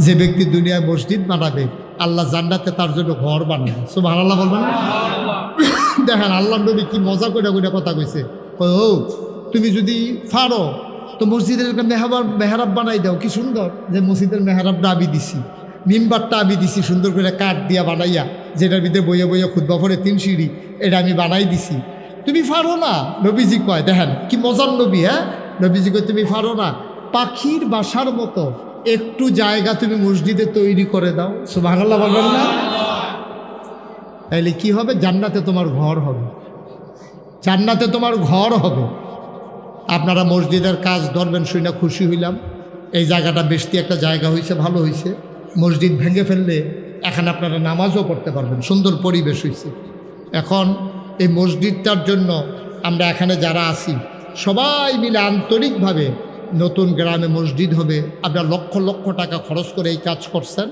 যে ব্যক্তি দুনিয়ায় মসজিদ বানাবে, আল্লাহ জান্নাতে তার জন্য ঘর বানাবে। সুবহানাল্লাহ বলবেন না? দেখেন আল্লাহ নবী কি মজা করে কথা কইছে। ও তুমি যদি পারো তো মসজিদের একটা মেহরাব বানাই দাও, কি সুন্দর যে মসজিদের মেহরাবটা আমি দিছি, মিম্বারটা আমি দিছি সুন্দর করে কাঠ দিয়া বানাইয়া, যেটার ভিতরে বইয়ে বইয়ে খুতবা পড়ে 3 সিঁড়ি, এটা আমি বানাই দিছি। তুমি পারো না? নবীজি কয়, দেখেন কি মজার নবী, হ্যাঁ, নবীজি কয় তুমি পারো না? পাখির বাসার মতো একটু জায়গা তুমি মসজিদে তৈরি করে দাও। সুবহানাল্লাহ বলবেন না? তাইলে কি হবে? জান্নাতে তোমার ঘর হবে, জান্নাতে তোমার ঘর হবে। আপনারা মসজিদের কাজ ধরবেন, শুই না খুশি হইলাম। এই জায়গাটা বেশি একটা জায়গা হয়েছে, ভালো হয়েছে। মসজিদ ভেঙে ফেললে এখানে আপনারা নামাজও পড়তে পারবেন, সুন্দর পরিবেশ হয়েছে। এখন এই মসজিদটার জন্য আমরা এখানে যারা আছি সবাই মিলে আন্তরিকভাবে, নতুন গ্রামে মসজিদ হবে, আপনারা লক্ষ লক্ষ টাকা খরচ করে এই কাজ করছেন।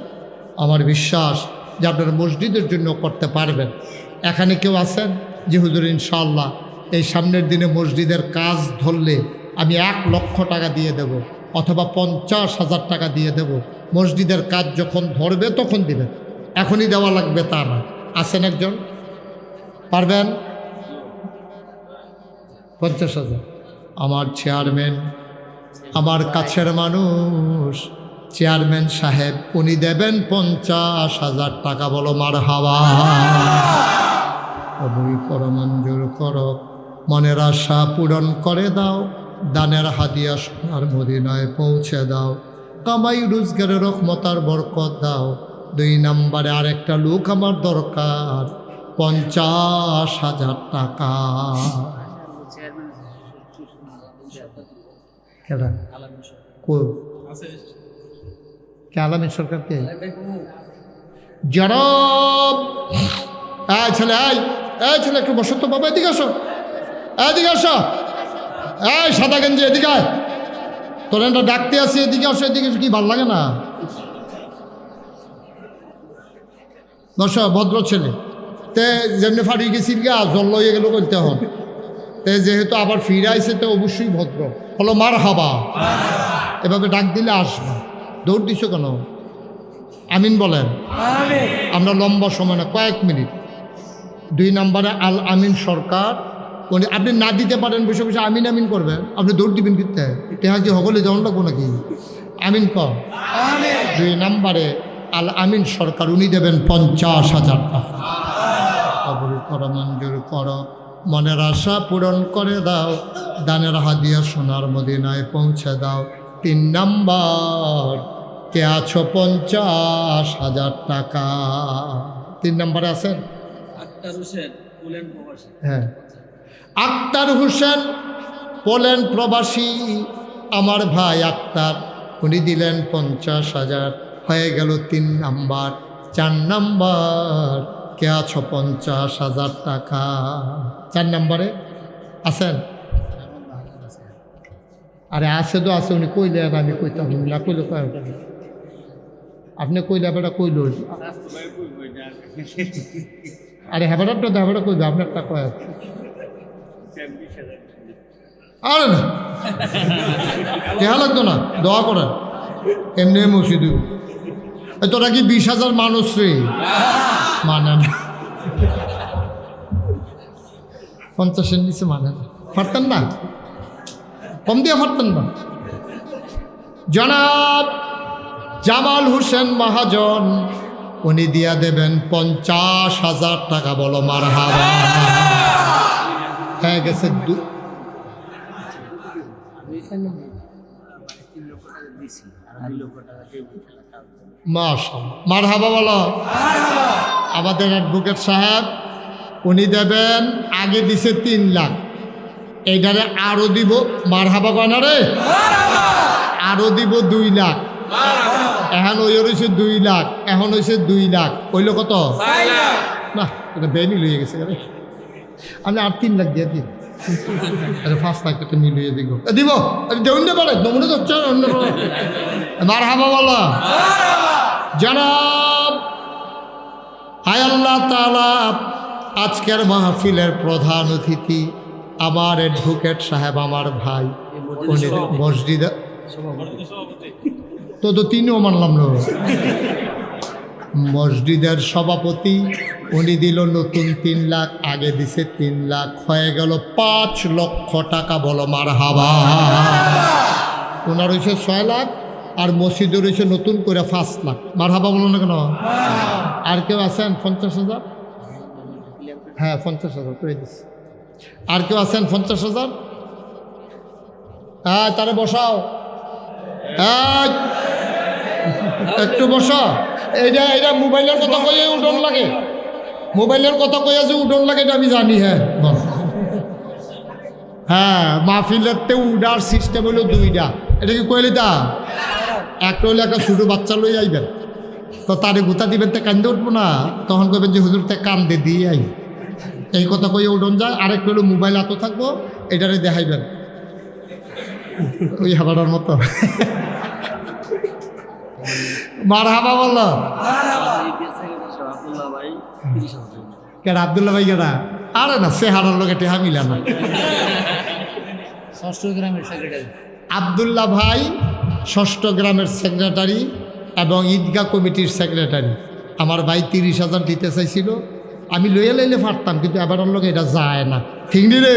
আমার বিশ্বাস যে আপনারা মসজিদের জন্য করতে পারবেন। এখানে কেউ আছেন যে হুজুর ইনশাআল্লাহ এই সামনের দিনে মসজিদের কাজ ধরলে আমি 1 লক্ষ টাকা দিয়ে দেব, অথবা 50,000 টাকা দিয়ে দেব, মসজিদের কাজ যখন ধরবে তখন দিবেন, এখনই দেওয়া লাগবে তা না? আছেন একজন? পারবেন? 50,000। আমার চেয়ারম্যান, আমার কাছের মানুষ, চেয়ারম্যান সাহেব, উনি দেবেন 50,000 টাকা। বলো মারহাবা। কবুল করো, মঞ্জুর করো, মনের আশা পূরণ করে দাও, দানের হাদিয়া সোনার মদিনায় পৌঁছে দাও, কামাই রোজগারের রহমতার বরকত দাও। 2 নম্বরে আরেকটা লোক আমার দরকার, 50,000 টাকা। কেডা? আলামিন সরকার কে? জনাব, ছেলে ছেলে একটু বসো তো বাবা, এদিকে আসো, এদিকে আসো, সাদা গেঞ্জি এদিকে আয়, তোর একটা ডাকতে আসি, এদিকে আসো, এদিকে কি ভাল লাগে না? বসো, ভদ্র ছেলে। তে যেমনি ফাড়ি গেছি গা, জল লইয়ে গেল বলতে হন, তে যেহেতু আবার ফিরে আইসে তো অবশ্যই ভদ্র হলো। মারহাবা, এভাবে ডাক দিলে আসবা। দৌড় দিছো কেন? আমিন বলেন। আমরা লম্বা সময় না, কয়েক মিনিট। 2 নম্বরে আল আমিন সরকার, উনি আপনি না দিতে পারেন, বসে বসে আমিন আমিন করবেন, আপনি দৌড় দিবেন কিনতে টেহা কি হগলে যেমন লাগবো নাকি? আমিন কর। 2 নম্বরে আল আমিন সরকার, উনি দেবেন 50,000 টাকা। কবুল করো, মঞ্জুর করো, মনের আশা পূরণ করে দাও, দানের হাদিয়া সোনার মদিনায় পৌঁছে দাও। 3 নম্বর, কে আছো? 50,000 টাকা। 3 নম্বরে আছেন? হ্যাঁ, আক্তার হোসেন, পোল্যান্ড প্রবাসী, আমার ভাই আক্তার, উনি দিলেন 50,000, হয়ে গেল 3 নম্বর। 4 নম্বর, কে আছো? 50,000 টাকা। 4 নম্বরে আছেন? আরে আছে তো আছে, উনি কইলে আমি কইতাম না, কইলে কয় আপনি কইলে বেটা কইল। আরে হ্যাঁ বেটা কইবে, আপনারটা কয়। আরে না, কেহা লাগতো না, দোয়া করেন, এমনি মসজিদ। তোরা কি 20,000 মানুষ রে? মানে না, 50-এর নিচে মানে না, পারতেন না, কম দিয়ে পারতেন না। জনাব জামাল হোসেন মহাজন, উনি দিয়া দেবেন 50,000 টাকা। বলো মারহাবা। হয়ে গেছে মাশাআল্লাহ, মারহাবা বলো। আমাদের অ্যাডভোকেট সাহেব, উনি দেবেন, আগে দিছে 3 লাখ, এইটারে আরো দিব। মারহাবা কয় না রে? আরো দিব 2 লাখ। এখন ওই হয়েছে 2 লাখ, এখন হয়েছে 2 লাখ, হইল কত? না, এটা বেনি লইয়ে গেছে। আমি আর 3 লাখ দিয়ে দিই, 5 লাখ টাকা মিলিয়ে দিব, দিব দেউন না পারে, নমুনে যাচ্ছে। মারহাবা বলো। জনাব, হায় আল্লাহ তাআলা, আজকের মাহফিলের প্রধান অতিথি আমার অ্যাডভোকেট সাহেব, আমার ভাই, উনি মসজিদে তো 3ও মানলাম না, মসজিদের সভাপতি, উনি দিল নতুন 3 লাখ, আগে দিছে 3 লাখ, হয়ে গেল 5 লক্ষ টাকা। বলো মারহাবা। ওনার হয়েছে 6 লাখ, আর মসজিদের হয়েছে নতুন করে 5 লাখ। মারহাবা বলো না কেন? আর কেউ আছেন 50,000? হ্যাঁ 50,000 করে দিচ্ছি। আর কেউ আছেন 50,000? হ্যাঁ তারা বসাও, একটু বসা। এইটা এটা মোবাইলের কথা কয়ে উঠন লাগে, মোবাইলের কথা কয়ে যে উঠন লাগে এটা আমি জানি। হ্যাঁ হ্যাঁ, মাহফিলেরতে উডার সিস্টেম হলো 2টা। এটা কি কইলি তা? একটা হইলে একটা ছোটো বাচ্চা লই আইবেন, তো তারে গুতা দিবেন, তে কান্দে উঠবো না, তখন কইবেন যে হুজুর তে কান্দে দিয়ে আই, এই কথা কইয়ে উঠন যায়। আরেকটা হলো মোবাইল হাতে থাকবো, এটারে দেখাইবেন ওই হাবাটার মতো। মারহাবা বলো। কেডা আব্দুল্লাহ ভাই? কেডা? আরে না, সে হারার লোক টেহা মিলা না। ষষ্ঠ গ্রামের সেক্রেটারি আব্দুল্লাহ ভাই 6ষ্ঠ গ্রামের সেক্রেটারি এবং ঈদগাহ কমিটির সেক্রেটারি। আমার ভাই 30,000 দিতে চাইছিল, আমি লইয়া লাইলে পারতাম, কিন্তু এবার লোক এটা যায় না, ঠিক নি রে?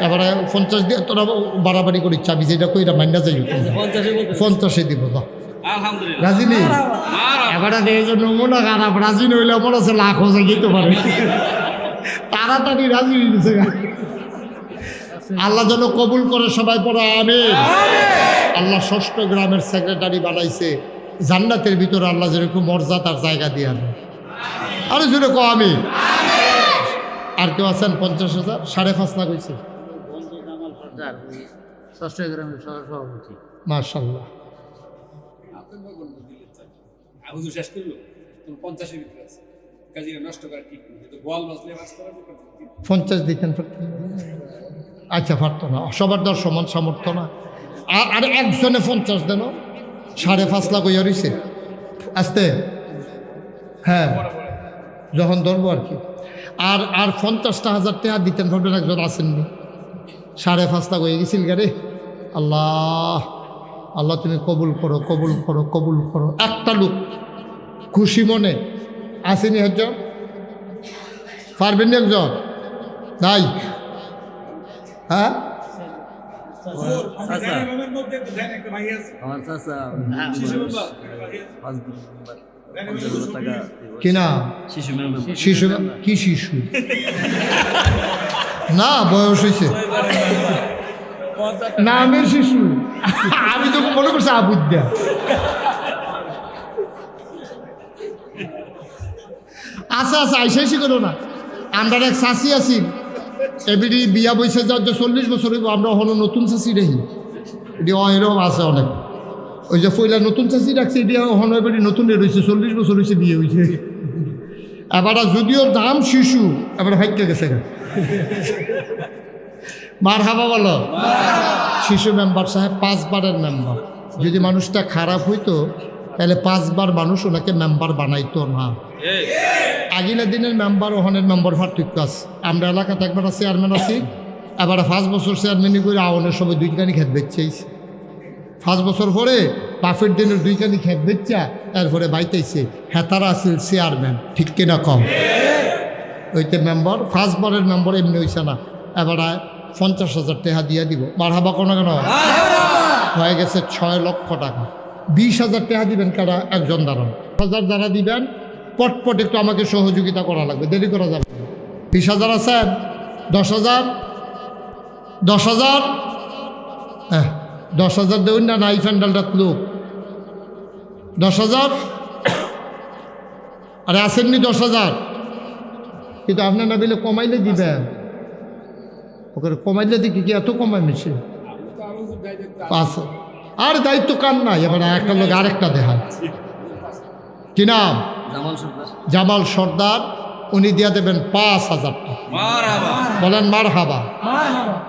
এবারে 50 দিয়ে তোরা বাড়াবাড়ি করিস, আমি যেটা কই এটা মাইনা যাই, 50 দিব। রাজি নেই এবারে নমুনা খারাপ, রাজি নইলে মনে হচ্ছে লাখ হয়ে যেতে পারে, তাড়াতাড়ি রাজি হয়ে গেছে। আল্লাহ যেন কবুল করে, সবাই পড়ো আমিন। আল্লাহ 6ষ্ঠ গ্রামের সেক্রেটারি বানাইছে, জান্নাতের ভিতরে আল্লাহ যেরকম মর্যাদার জায়গা দিয়ে আনে। আরে জুড়ে কো আমি। আর কেউ আছেন 50,000? 5.5 লাখ হয়েছে। ষষ্ঠ গ্রামের সভাপতি। মাশাআল্লাহ। শেষ করলো 50-এর ভিতরে আছে, কাজীরা নষ্ট করা ঠিক নেই, তো গোয়াল বাজলে বাস করা 50 দিতেন। আচ্ছা, পারতো না, সবার দর সমান সামর্থ্য না। আর একজনে 50 দেন, 5.5 লাখ হইয়া রয়েছে আসতে। হ্যাঁ যখন ধরবো আর কি। আর 50,000 টাকা দিতেন ভাবলেন, একজন আসেননি, 5.5 লাখ হয়ে গেছিল গারে। আল্লাহ আল্লাহ তুমি কবুল করো, কবুল করো, কবুল করো। একটা লোক খুশি মনে আসেনি, একজন পারবেন না? একজন নাই? হ্যাঁ কিনা শিশু? কি শিশু না, বয়স হয়েছে, নামের শিশু। আমি তো মনে করছি আবুদ্দা। আচ্ছা আচ্ছা, আইসাইসি করো না। আমরা এক চাষি আছি, এবিডি বিয়া বইসে যাও যে 40 বছর হইব, আমরা হলো নতুন চাষি রাখি, এটি এরকম আছে অনেক। ওই যে পয়লা নতুন চাষি রাখছে, এটি হন এবারে নতুন রয়েছে, 40 বছর হয়েছে বিয়ে হয়েছে। এবার যদিও দাম শিশু, এবার ভাগ্য গেছে। মারহাবা বলো। শিশু মেম্বার সাহেব 5 বারের মেম্বার। যদি মানুষটা খারাপ হইতো তাহলে 5 বার মানুষ ওনাকে মেম্বার বানাইতো না। আগিলা দিনের মেম্বার ওখানের মেম্বার পার্থক্য আছে। আমরা এলাকাতে একবার চেয়ারম্যান আছি, এবার 5 বছর চেয়ারম্যানই করে আওয়ানের সবাই 2খানি খেত বেচছেইছে। 5 বছর পরে বাফের দিনের 2খানি খেত বেচা এরপরে বাইতেছে, হ্যাঁ তারা আছিল চেয়ারম্যান, ঠিক কিনা কম? ওইতে মেম্বার 5 বারের মেম্বার এমনি হয়েছে না। এবার 50,000 টাকা দিয়ে দিব। মারহাবা কোনো কেন? হয়ে গেছে 6 লক্ষ টাকা। 20,000 টাকা দিবেন কারা? একজন দাঁড়ান। 1000 যারা দিবেন পটপট একটু আমাকে সহযোগিতা করা লাগবে, দেরি করা যাবে। 20,000 আছেন? 10,000? 10,000? হ্যাঁ 10,000 দেউন না, নাই ফ্যান্ডালটা লোক। 10,000? আরে আসেননি 10,000? কিন্তু আপনার না দিলে কমাইলে দিবেন, ওকে কমাইলে দেখি কি এত কমাই মিশে 5। আর দায়িত্ব কার নাই? এবার একটা লোক আরেকটা দেখায়, কি নাম? জামাল সর্দার। উনি দিয়ে দেবেন 5,000 টাকা। বলেন মারহাবা।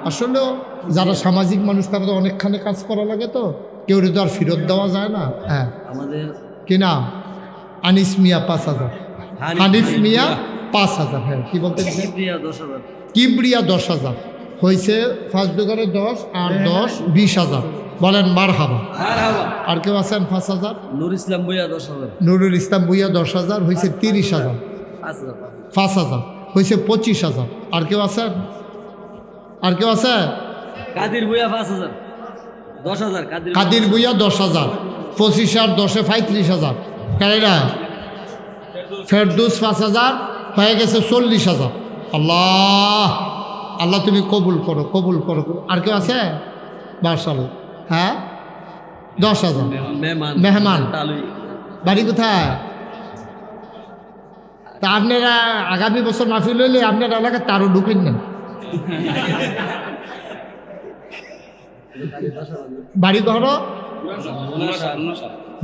আসলেও যারা সামাজিক মানুষ তারা তো অনেকখানি কাজ করা লাগে, তো কেউ তো আর ফেরত দেওয়া যায় না। হ্যাঁ আমাদের কি নাম? আনিস মিয়া 5,000। হানিফ মিয়া 5,000। হ্যাঁ কি বলতে? কিবরিয়া 10,000 হয়েছে। ফার্স্ট দোকানে 10 আর 10 20,000। বলেন মারহাবা। আর কেউ আছেন? 5,000। নুরুল ইসলাম ভুইয়া 10,000। নুরুল ইসলাম ভুইয়া 10,000 হয়েছে। 30,000। 5,000 হয়েছে 25,000। আর কেউ আছেন? আর কেউ আছে? কাদির ভুইয়া 5,000। 10,000 কাদির বুইয়া 10,000, 25 আর 10-এ 35,000, কারেরা ফেরদৌস 5,000, হয়ে গেছে 40,000। আল্লাহ আল্লাহ তুমি কবুল করো, কবুল করো। আর কেউ আছে? মাশাআল্লাহ। হ্যাঁ 10,000 মেহমান। বাড়ি কোথায়? তা আপনারা আগামী বছর মাহফিল হইলে আপনার এলাকায় তারও ঢুকেন না। বাড়ি কখনো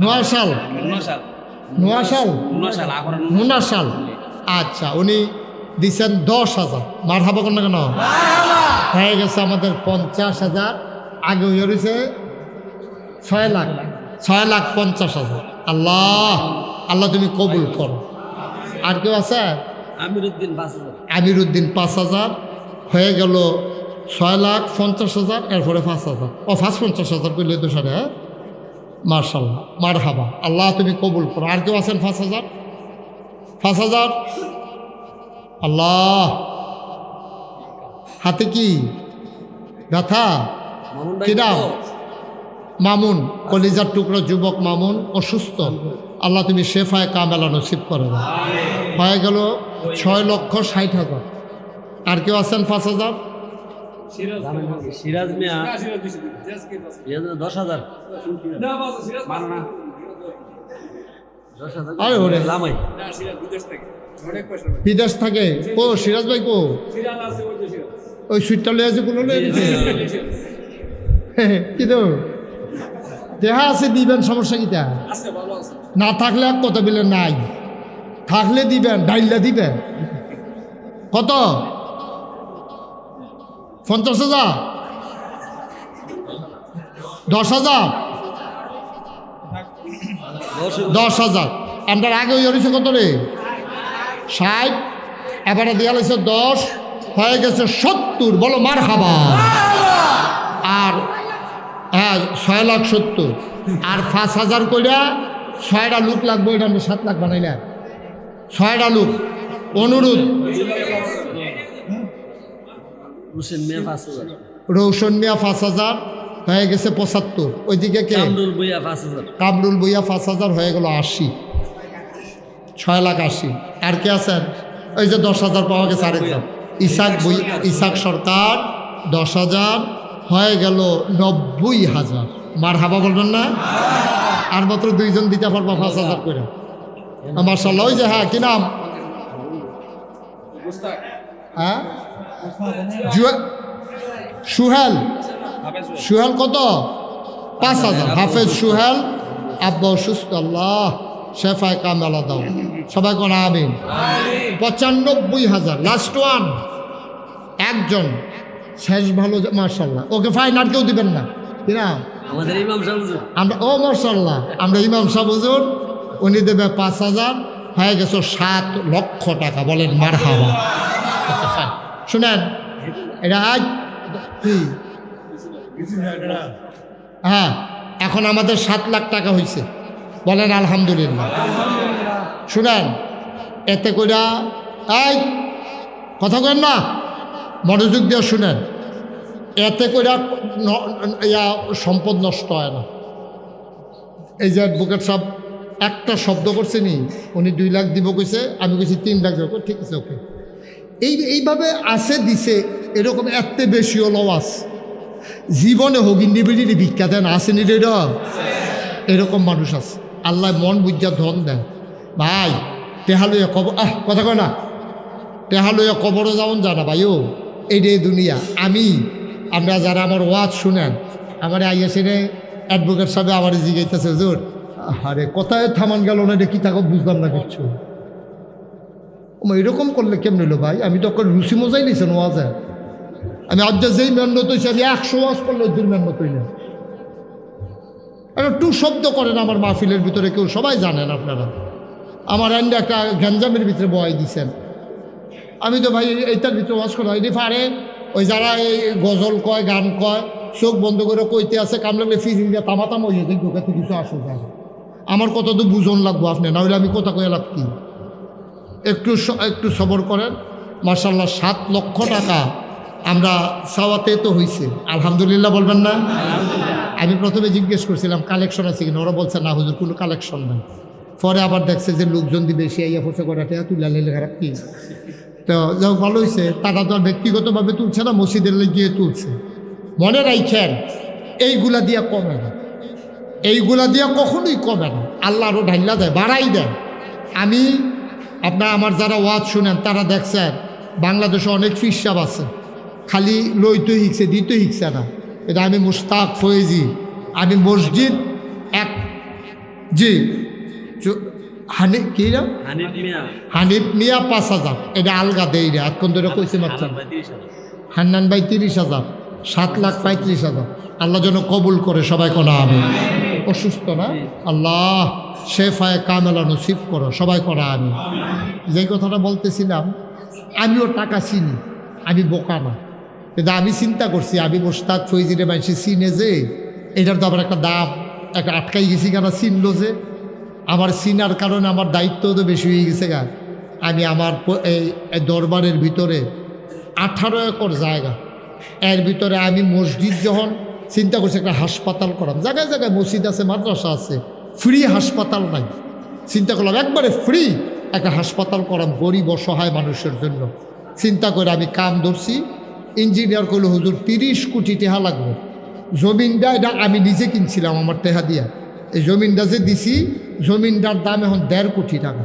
নোয়াশাল, নোয়াশাল। আচ্ছা, উনি দিচ্ছেন 10,000। মার হাবা কর না কেন? হয়ে গেছে আমাদের 50,000। আগে হয়ে রয়েছে 6 লাখ, 6,50,000। আল্লাহ আল্লাহ তুমি কবুল করো। আর কেউ আছে? আমিরুদ্দিন 5,000, হয়ে গেল 6,50,000। এরপরে 5,000, 50,000 করলে তো সারে। হ্যাঁ মার্শাল্লাহ, মার হাবা। আল্লাহ তুমি কবুল করো। আর কেউ আছেন? 5,000। আল্লাহ হাতে কি ব্যথা? কি নাম? মামুন, কলিজার টুকরো যুবক মামুন, অসুস্থ। আল্লাহ তুমি শেফায় কামেলা নসিব করে দাও। হয়ে গেল 6,60,000। আর কেউ আছেন? 5,000। সিরাজ মিয়া 10,000। আরে ওরে বিদেশ থাকে। ও সিরাজ ভাই কো? ওই সুইটটা লয়ে আছে কোনো কিন্তু দেহা আছে, দিবেন, সমস্যা কিটা? না থাকলে এক কথা বলে নাই, থাকলে দিবেন, ডাইল্লা দিবেন। কত? 50,000, 10,000, 10,000। আপনার আগে ওই হয়েছে কত রে? 60। এবারে দেওয়া হয়েছে 10, হয়ে গেছে 70। বলো মার হাবা। আর হ্যাঁ 6,70,000। আর 5,000 কইরা 6টা লোক লাগবে। এটা আমি 7 লাখ বানাইলাম। 6টা লোক। অনুরোধ রৌশন মিয়া 5,000, হয়ে গেছে 75। ওইদিকে কে? কামরুল বইয়া 5,000, হয়ে গেল 80। 6,80,000। আর কে আছেন? ওই যে 10,000 পাওয়া গেছে আরেকজন ইসাক সরকার 10,000, হয়ে গেল 90,000। মার হাবা বলবেন না? আর মাত্র 2জন দিতে পারবো 5,000 করে। মাশাআল্লাহ। ওই যে হ্যাঁ কি নাম? হ্যাঁ সুহেল। সুহেল কত? 5,000। হাফেজ সুহেল, আব্বা অসুস্থ, আল্লাহ শেফায় কামেলা দাও। সবাই কোন আমিন। 95,000। লাস্ট ওয়ান একজন শেষ ভালো। মাশাআল্লাহ। Okay fine. আর কেউ দিবেন না কিনা? আমাদের ইমাম সাহেব আমরা ও মাশাআল্লাহ, আমরা ইমাম সাহেব হুজুর, উনি দেবে 5,000। হয়ে গেছে 7 লক্ষ টাকা। বলেন মার হাবা। শুনেন এটা আজ কি? হ্যাঁ এখন আমাদের 7 লাখ টাকা হয়েছে। বলেন আলহামদুলিল্লাহ। শুনেন এতে কইরা এই কথা কেন না, মনোযোগ দিয়ে শুনেন। এতে কইরা সম্পদ নষ্ট হয় না। এই যে অ্যাডভোকেট সাহেব একটা শব্দ করছে নি, উনি 2 লাখ দিব কইছে, আমি কইছি 3 লাখ দেবো। ঠিক আছে ওকে। এইভাবে আছে দিছে। এরকম এত বেশিও লওয়াস জীবনে হোক ইন্ডিভিজুয়ালি ভিক্ষা দেন আসেনি রে। এরকম মানুষ আছে। আল্লাহ মন বুঝা ধন দেন। ভাই টেহা লইয়া কবর, কথা কয় না, টেহা লইয়া কবরও যেমন জানা ভাইও। এইটাই দুনিয়া। আমরা যারা আমার ওয়াজ শুনেন, আমার আইয়াসেনে অ্যাডভোকেট সাহেব আমার জিগাইতেছে হুজুর, আরে কোথায় থামান গেল না, এটা কি থাকো বুঝলাম না কিচ্ছু। এরকম করলে কেমন হলো ভাই? আমি তো রুচি মজাই নিয়েছেন ওয়াজে। আমি আজ যেই মেহনত হয়েছি, আমি 100 ওয়াজ করলে 2 মেহনত হইলে একটু শব্দ করেন আমার মাহফিলের ভিতরে কেউ, সবাই জানেন আপনারা। আমার এন্ডে একটা গ্যাঞ্জামের ভিতরে বয়াই দিছেন। আমি তো ভাই এইটার ভিতরে ওয়াজ করা এটি পারে। ওই যারা এই গজল কয়, গান কয়, চোখ বন্ধ করে কইতে আছে, কাম লাগলে ফিজিং দিয়ে তামাতাম হয়ে যায়, ঢোকাতে কিছু আসো যায়। আমার কথা তো বুঝন লাগবো আপনি, না হলে আমি কথা কয়ে লাভ কি? একটু সবর করেন। মাশাআল্লাহ 7 লক্ষ টাকা আমরা সাওয়াতে তো হইছে, আলহামদুলিল্লাহ বলবেন না? আমি প্রথমে জিজ্ঞেস করছিলাম কালেকশন আছে কিনা, ওরা বলছে না হুজুর কোনো কালেকশন নাই। পরে আবার দেখছে যে লোকজন দিয়ে বেশি আইয়া পড়ছে কটাটা তুলে নিলে খারাপ কি। তো যাই হোক, ভালো হয়েছে। তারা তো আর ব্যক্তিগতভাবে তুলছে না, মসজিদের গিয়ে তুলছে। মনে রাখেন এইগুলা দিয়া কমে না, এইগুলা দিয়া কখনোই কমে না। আল্লাহ আরও ঢাইলা দেয়, বাড়াই দেয়। আমি আমার যারা ওয়াজ শুনেন তারা দেখছেন বাংলাদেশে অনেক ফিসাব আছে, খালি লইতে শিখছে, দিতে শিখছে না। এটা আমি মুশতাক ফয়েজি, আমি মসজিদ এক জি কি না হানিফ মিয়া 5,000, এটা আলগা দেই রে এখন ধরে কইছে মাত্র। হান্নান ভাই 30,000, 7,35,000। আল্লাহ যেন কবুল করে, সবাই করা আমি। অসুস্থ না, আল্লাহ শেফায়ে কামেলা নসিব করো, সবাই করা আমি। যে কথাটা বলতেছিলাম, আমিও টাকা চিনি, আমি বোকা না, কিন্তু আমি চিন্তা করছি আমি মোস্তাক ফৈজিরে মানুষ চিনে যে এটার তো আবার একটা দাম, একটা আটকাই গেছি কেন চিনলো যে। আমার চিনার কারণে আমার দায়িত্ব তো বেশি হয়ে গেছে গা। আমি আমার এই দরবারের ভিতরে 18 একর জায়গা, এর ভিতরে আমি মসজিদ যখন চিন্তা করছি একটা হাসপাতাল করাম, জায়গায় জায়গায় মসজিদ আছে, মাদ্রাসা আছে, ফ্রি হাসপাতাল নাই। চিন্তা করলাম একবারে ফ্রি একটা হাসপাতাল করাম গরিব অসহায় মানুষের জন্য। চিন্তা করে আমি কাম ধরছি। ইঞ্জিনিয়ার করলো হুজুর 30 কোটি টাকা লাগবে। জমিনটা এটা আমি নিজে কিনছিলাম আমার টেহা দিয়া। এই জমিনটা যে দিছি, জমিনটার দাম এখন 1.5 কোটি টাকা।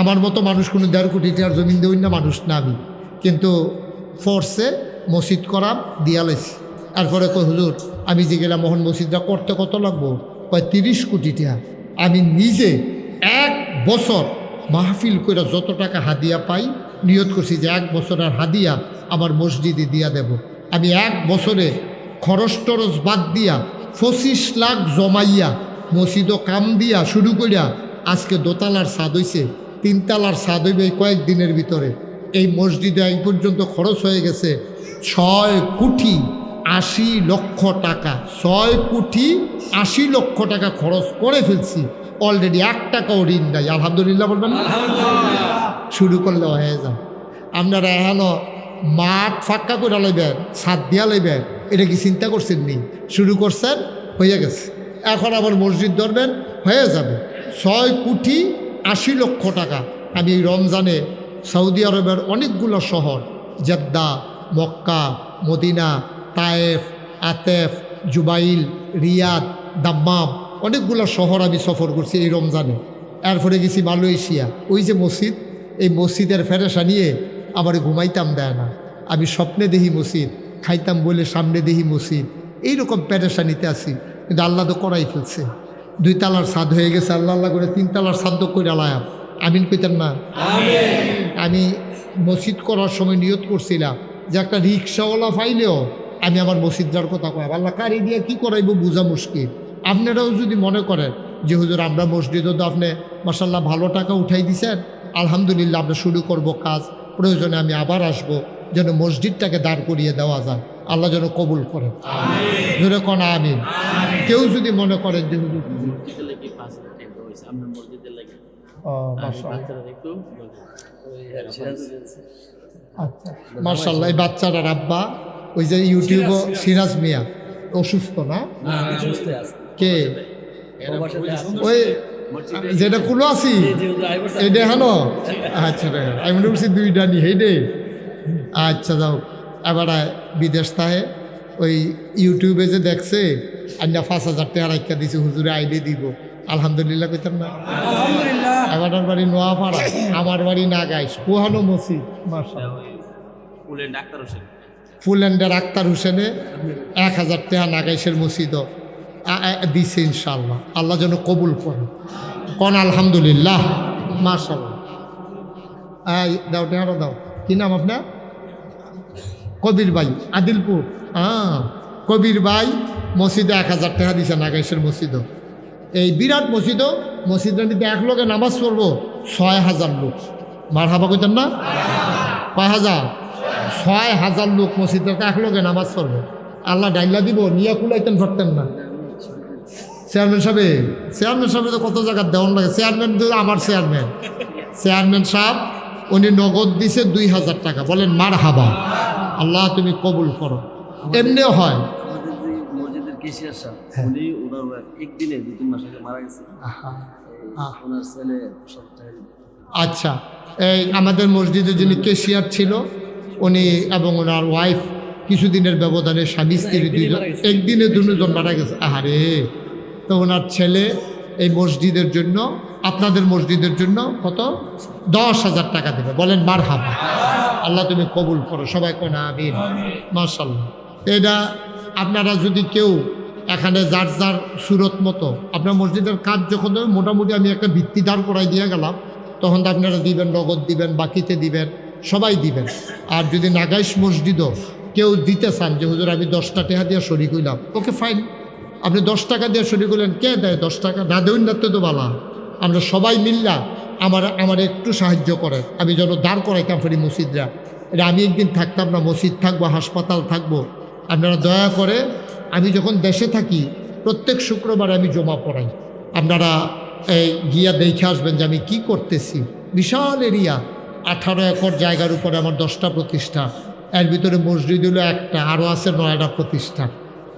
আমার মতো মানুষ কোনো 1.5 কোটি টাকার জমিন দেউন না মানুষ না আমি, কিন্তু ফোর্সে মসজিদ করাম দিয়া লাইছি। তারপরে কই হুজুর আমি যে গেলাম মোহন মসজিদটা করতে কত লাগবো, কয় 30 কোটি টাকা। আমি নিজে 1 বছর মাহফিল করে যত টাকা হাদিয়া পাই নিয়ত করছি যে 1 বছরের হাদিয়া আমার মসজিদে দিয়া দেব। আমি 1 বছরে খরচ টরচ বাদ দিয়া 25 লাখ জমাইয়া মসজিদও কাম দিয়া শুরু করিয়া আজকে 2 তলার ছাদ হইছে, 3 তলার ছাদ হইবে এই কয়েকদিনের ভিতরে। এই মসজিদে এই পর্যন্ত খরচ হয়ে গেছে 6 কোটি 80 লক্ষ টাকা। 6 কোটি 80 লক্ষ টাকা খরচ করে ফেলছি অলরেডি, 1 টাকাও ঋণ নাই। আলহামদুলিল্লাহ বলবেন না? শুরু করলে হয়ে যায়। আপনারা এখনো মাঠ ফাঁকা করে লাইবেন, ছাদ দিয়া লাইবেন, এটা কি চিন্তা করছেন নি? শুরু করছেন, হয়ে গেছে। এখন আবার মসজিদ ধরবেন, হয়ে যাবে। 6 কোটি 80 লক্ষ টাকা। আমি এই রমজানে সৌদি আরবের অনেকগুলো শহর, জেদ্দা, মক্কা, মদিনা, তায়েফ, আতেফ, জুবাইল, রিয়াদ, দাম্মাম, অনেকগুলো শহর আমি সফর করছি এই রমজানে। এরপরে গেছি মালয়েশিয়া। ওই যে মসজিদ, এই মসজিদের ফেরেশা নিয়ে আমার ঘুমাইতাম দেয় না। আমি স্বপ্নে দেখি মসজিদ, খাইতাম বলে সামনে দেখি মসজিদ, এইরকম পেরেশানিতে আছি। কিন্তু আল্লাহ তো করাই ফেলছে। 2 তলার ছাদ হয়ে গেছে, আল্লাহ আল্লাহ করে 3 তলার ছাদ করে আলায়াম। আমিন কইতেন না? আমি মসজিদ করার সময় নিয়ত করছিলাম যে একটা রিক্সাওয়ালা পাইলেও আমি আমার মসজিদটার কথা কয়, আল্লাহ কারি দিয়ে কী করাইব বোঝা মুশকিল। আপনারাও যদি মনে করেন যে হুজুর আমরা মসজিদও তো আপনি মাশাল্লাহ ভালো টাকা উঠাই দিছেন, আলহামদুলিল্লাহ আমরা শুরু করব কাজ, প্রয়োজনে আমি আবার আসব, যেন মসজিদটাকে দাঁড় করিয়ে দেওয়া যায়। আল্লাহ যেন কবুল করেন, জোরে কোন আমিন। কেউ যদি মনে করেন যে হুজুর আচ্ছা মাশাল্লাহ, এই বাচ্চাটার আব্বা ওই যে ইউটিউবও সিরাজ মিয়া অসুস্থ না? কে ওই যেটা কুলো আছি এইটা হেন? আচ্ছা আমি মনে করছি 2টা নি হেডে। আচ্ছা যাও, এবার বিদেশ তাহে ওই ইউটিউবে যে দেখছে আন্না 5,000 টাকা রাখা দিছে, হুজুরে আইডে দিব। আলহামদুলিল্লাহ কইতাম না? এবার বাড়ি নোয়াপাড়া, আমার বাড়ি নাগাইশ, পুহানো মসজিদ মাশাআল্লাহ। ফুলেন্ডের আক্তার হোসেনে 1,000 টাকা নাগাইশের মসজিদও দিছে ইনশাআল্লাহ। আল্লাহ যেন কবুল করে, কোন আলহামদুলিল্লাহ মাশাআল্লাহ। দাও টাকা দাও। কি নাম আপনার? কবির ভাই, আদিলপুর। কবির ভাই মসজিদে 1,000 টাকা দিছে নাগাইশের মসজিদও। এই বিরাট মসজিদও, মসজিদের মধ্যে এক লোকে নামাজ পড়বো 6,000 লোক। মারহাবা কইতেন না? 5,000 6,000 লোক মসজিদে এক লোকে নামাজ পড়বো। আল্লাহ ডাইলা দিব, নিয়ে কুলাইতেন পারতেন না। চেয়ারম্যান সাহেব তো কত জায়গার দেওয়ান লাগে। চেয়ারম্যান তো আমার চেয়ারম্যান সাহেব, উনি নগদ দিছে 2,000 টাকা। বলেন মারহাবা। আল্লাহ তুমি কবুল করো। এমনিও হয়। আমাদের যে মসজিদের কেশিয়ার সাহেব, হ্যাঁ। উনি ওনার wife একদিনে 2-3 মাস আগে মারা গেছে। আহা, ওনার ছেলে সব টাকা দিত। আচ্ছা, এই আমাদের মসজিদে যিনি কেশিয়ার ছিল উনি এবং ওনার ওয়াইফ কিছুদিনের ব্যবধানে স্বামী স্ত্রী দুইজন একদিনে দুজন মারা গেছে। আহারে, তো ওনার ছেলে এই মসজিদের জন্য, আপনাদের মসজিদের জন্য কত 10,000 টাকা দেবে। বলেন মারহাবা। আল্লাহ তুমি কবুল করো, সবাই কোন আমিন। মাশাআল্লাহ। এটা আপনারা যদি কেউ এখানে যার যার সুরত মতো আপনার মসজিদের কাজ যখন হবে, মোটামুটি আমি একটা ভিত্তি দাঁড় করাই দিয়ে গেলাম, তখন তো আপনারা দিবেন, নগদ দিবেন, বাকিতে দিবেন, সবাই দিবেন। আর যদি নাগাইশ মসজিদও কেউ দিতে চান যে হুজুর আমি 10টা টাকা দিয়ে শরিক হইলাম, ওকে ফাইন, আপনি 10 টাকা দিয়ে শরিক হইলেন, কে দেয় 10 টাকা? না দেবেন না তো বালা। আমরা সবাই মিল্লা আমার একটু সাহায্য করেন, আমি যেন দাঁড় করাইতাম ফেরি মসজিদরা। এটা আমি একদিন থাকতাম না, মসজিদ থাকবো, হাসপাতাল থাকবো, আপনারা দয়া করে, আমি যখন দেশে থাকি প্রত্যেক শুক্রবারে আমি জমা পড়াই, আপনারা এই গিয়া দেখে আসবেন যে আমি কি করতেছি। বিশাল এরিয়া, 18 একর জায়গার উপরে আমার 10টা প্রতিষ্ঠান, এর ভিতরে মসজিদ হলো একটা, আরও আছে 9টা প্রতিষ্ঠান।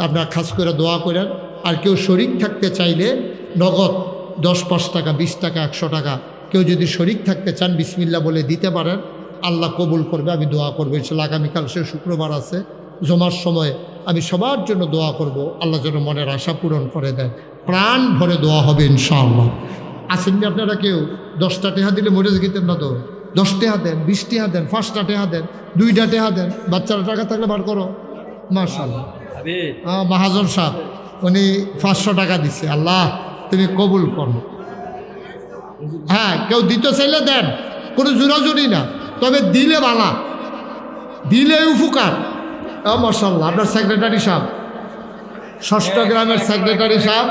আপনারা খাস করে দোয়া করেন। আর কেউ শরিক থাকতে চাইলে নগদ 10-5 টাকা, 20 টাকা, 100 টাকা, কেউ যদি শরিক থাকতে চান বিসমিল্লাহ বলে দিতে পারেন, আল্লাহ কবুল করবে। আমি দোয়া করবো ইনশাল্লাহ। আগামীকাল সে শুক্রবার আছে, জমার সময় আমি সবার জন্য দোয়া করব, আল্লাহ যেন মনের আশা পূরণ করে দেয়। প্রাণ ভরে দোয়া হবে ইনশাআল্লাহ। আসেননি আপনারা কেউ 10টা টাকা দিলে মরে যেতেন না তো? 10 টাকা দেন, 20 টাকা দেন, 5টা টাকা দেন, 2টা টাকা দেন, বাচ্চারা টাকা থাকলে বার করো। মাশাআল্লাহ। মাহাজন সাহেব উনি 500 টাকা দিচ্ছে। আল্লাহ তুমি কবুল করো। হ্যাঁ, কেউ দিতে চাইলে দেন, কোনো জোরাজুরি না, তবে দিলে বালা, দিলে উপকার। মাশাআল্লাহ। আপনার সেক্রেটারি সাহেব, 6ষ্ঠ গ্রামের সেক্রেটারি সাহেব,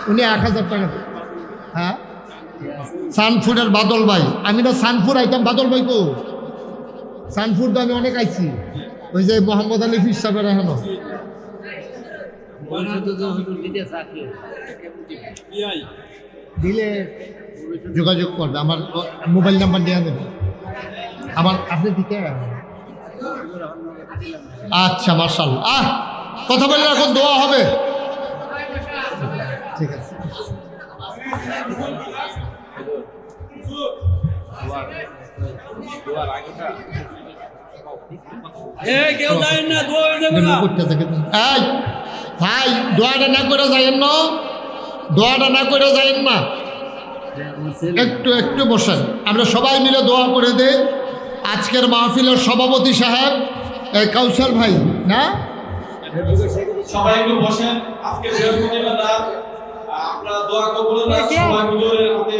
উনি 1000 টাকা। হ্যাঁ, সানফুডের বাদল ভাই, আমি না সানফুড আইতাম, বাদল ভাই কো? সানফুড তো আমি অনেক আইছি, ওই যে মোহাম্মদ আলী ফির সাহেবের এখনো। দিলে যোগাযোগ করবে, আমার মোবাইল নাম্বার নিয়ে দেবে আমার, আপনি দিতে। আচ্ছা, মাশাআল্লাহ। কথা বললে এখন দোয়া হবে। ঠিক আছে। কেউ যায় না, দোয়া হয়ে যাবে না। এই ভাই, দোয়াটা না করে যাইেন না, দোয়াটা না করে যাইেন না, একটু একটু বসেন, আমরা সবাই মিলে দোয়া করে দেই। আজকের মাহফিলের সভাপতি সাহেব কাউসার ভাই না, সবাই একটু বসেন। আজকে বৃহস্পতিবার রাত, আপনারা দোয়া কবুল রাত, সবাই হুজুরের হাতে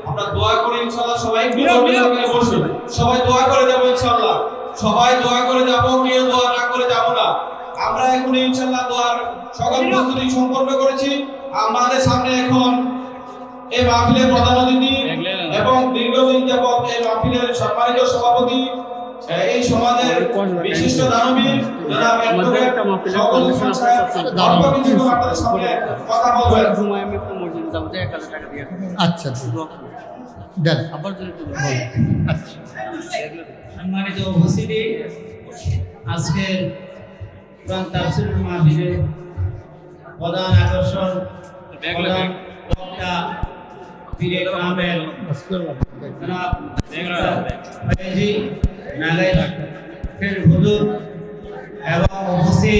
আমরা দোয়া করি ইনশাআল্লাহ। সবাই একটু বসুন, সবাই দোয়া করে যাব ইনশাআল্লাহ, সবাই দোয়া করে যাব, কেউ দোয়া না করে যাব না। আমরা এখন ইনশাআল্লাহ দোয়ার সকল প্রস্তুতি সম্পন্ন করেছি। আমাদের সামনে এখন এই মাহফিলের প্রধান অতিথি এবং দীর্ঘদিন যাবত এই মাহফিলের সম্মানিত সভাপতি, এই সমাজের বিশিষ্ট দানবীর জনাব অ্যাডভোকেট সকল হোসেন সাহেব অল্প কিছু আপনাদের সামনে কথা বলবেন। আচ্ছা দেন। আচ্ছা, সম্মানিত উপস্থিতি, আজকের কোরআন তাফসীর মাহফিলে প্রধান আকর্ষণ, প্রধান বক্তা পীরে কামেল জনাব ফয়েজি নাগাই ফের হুজুর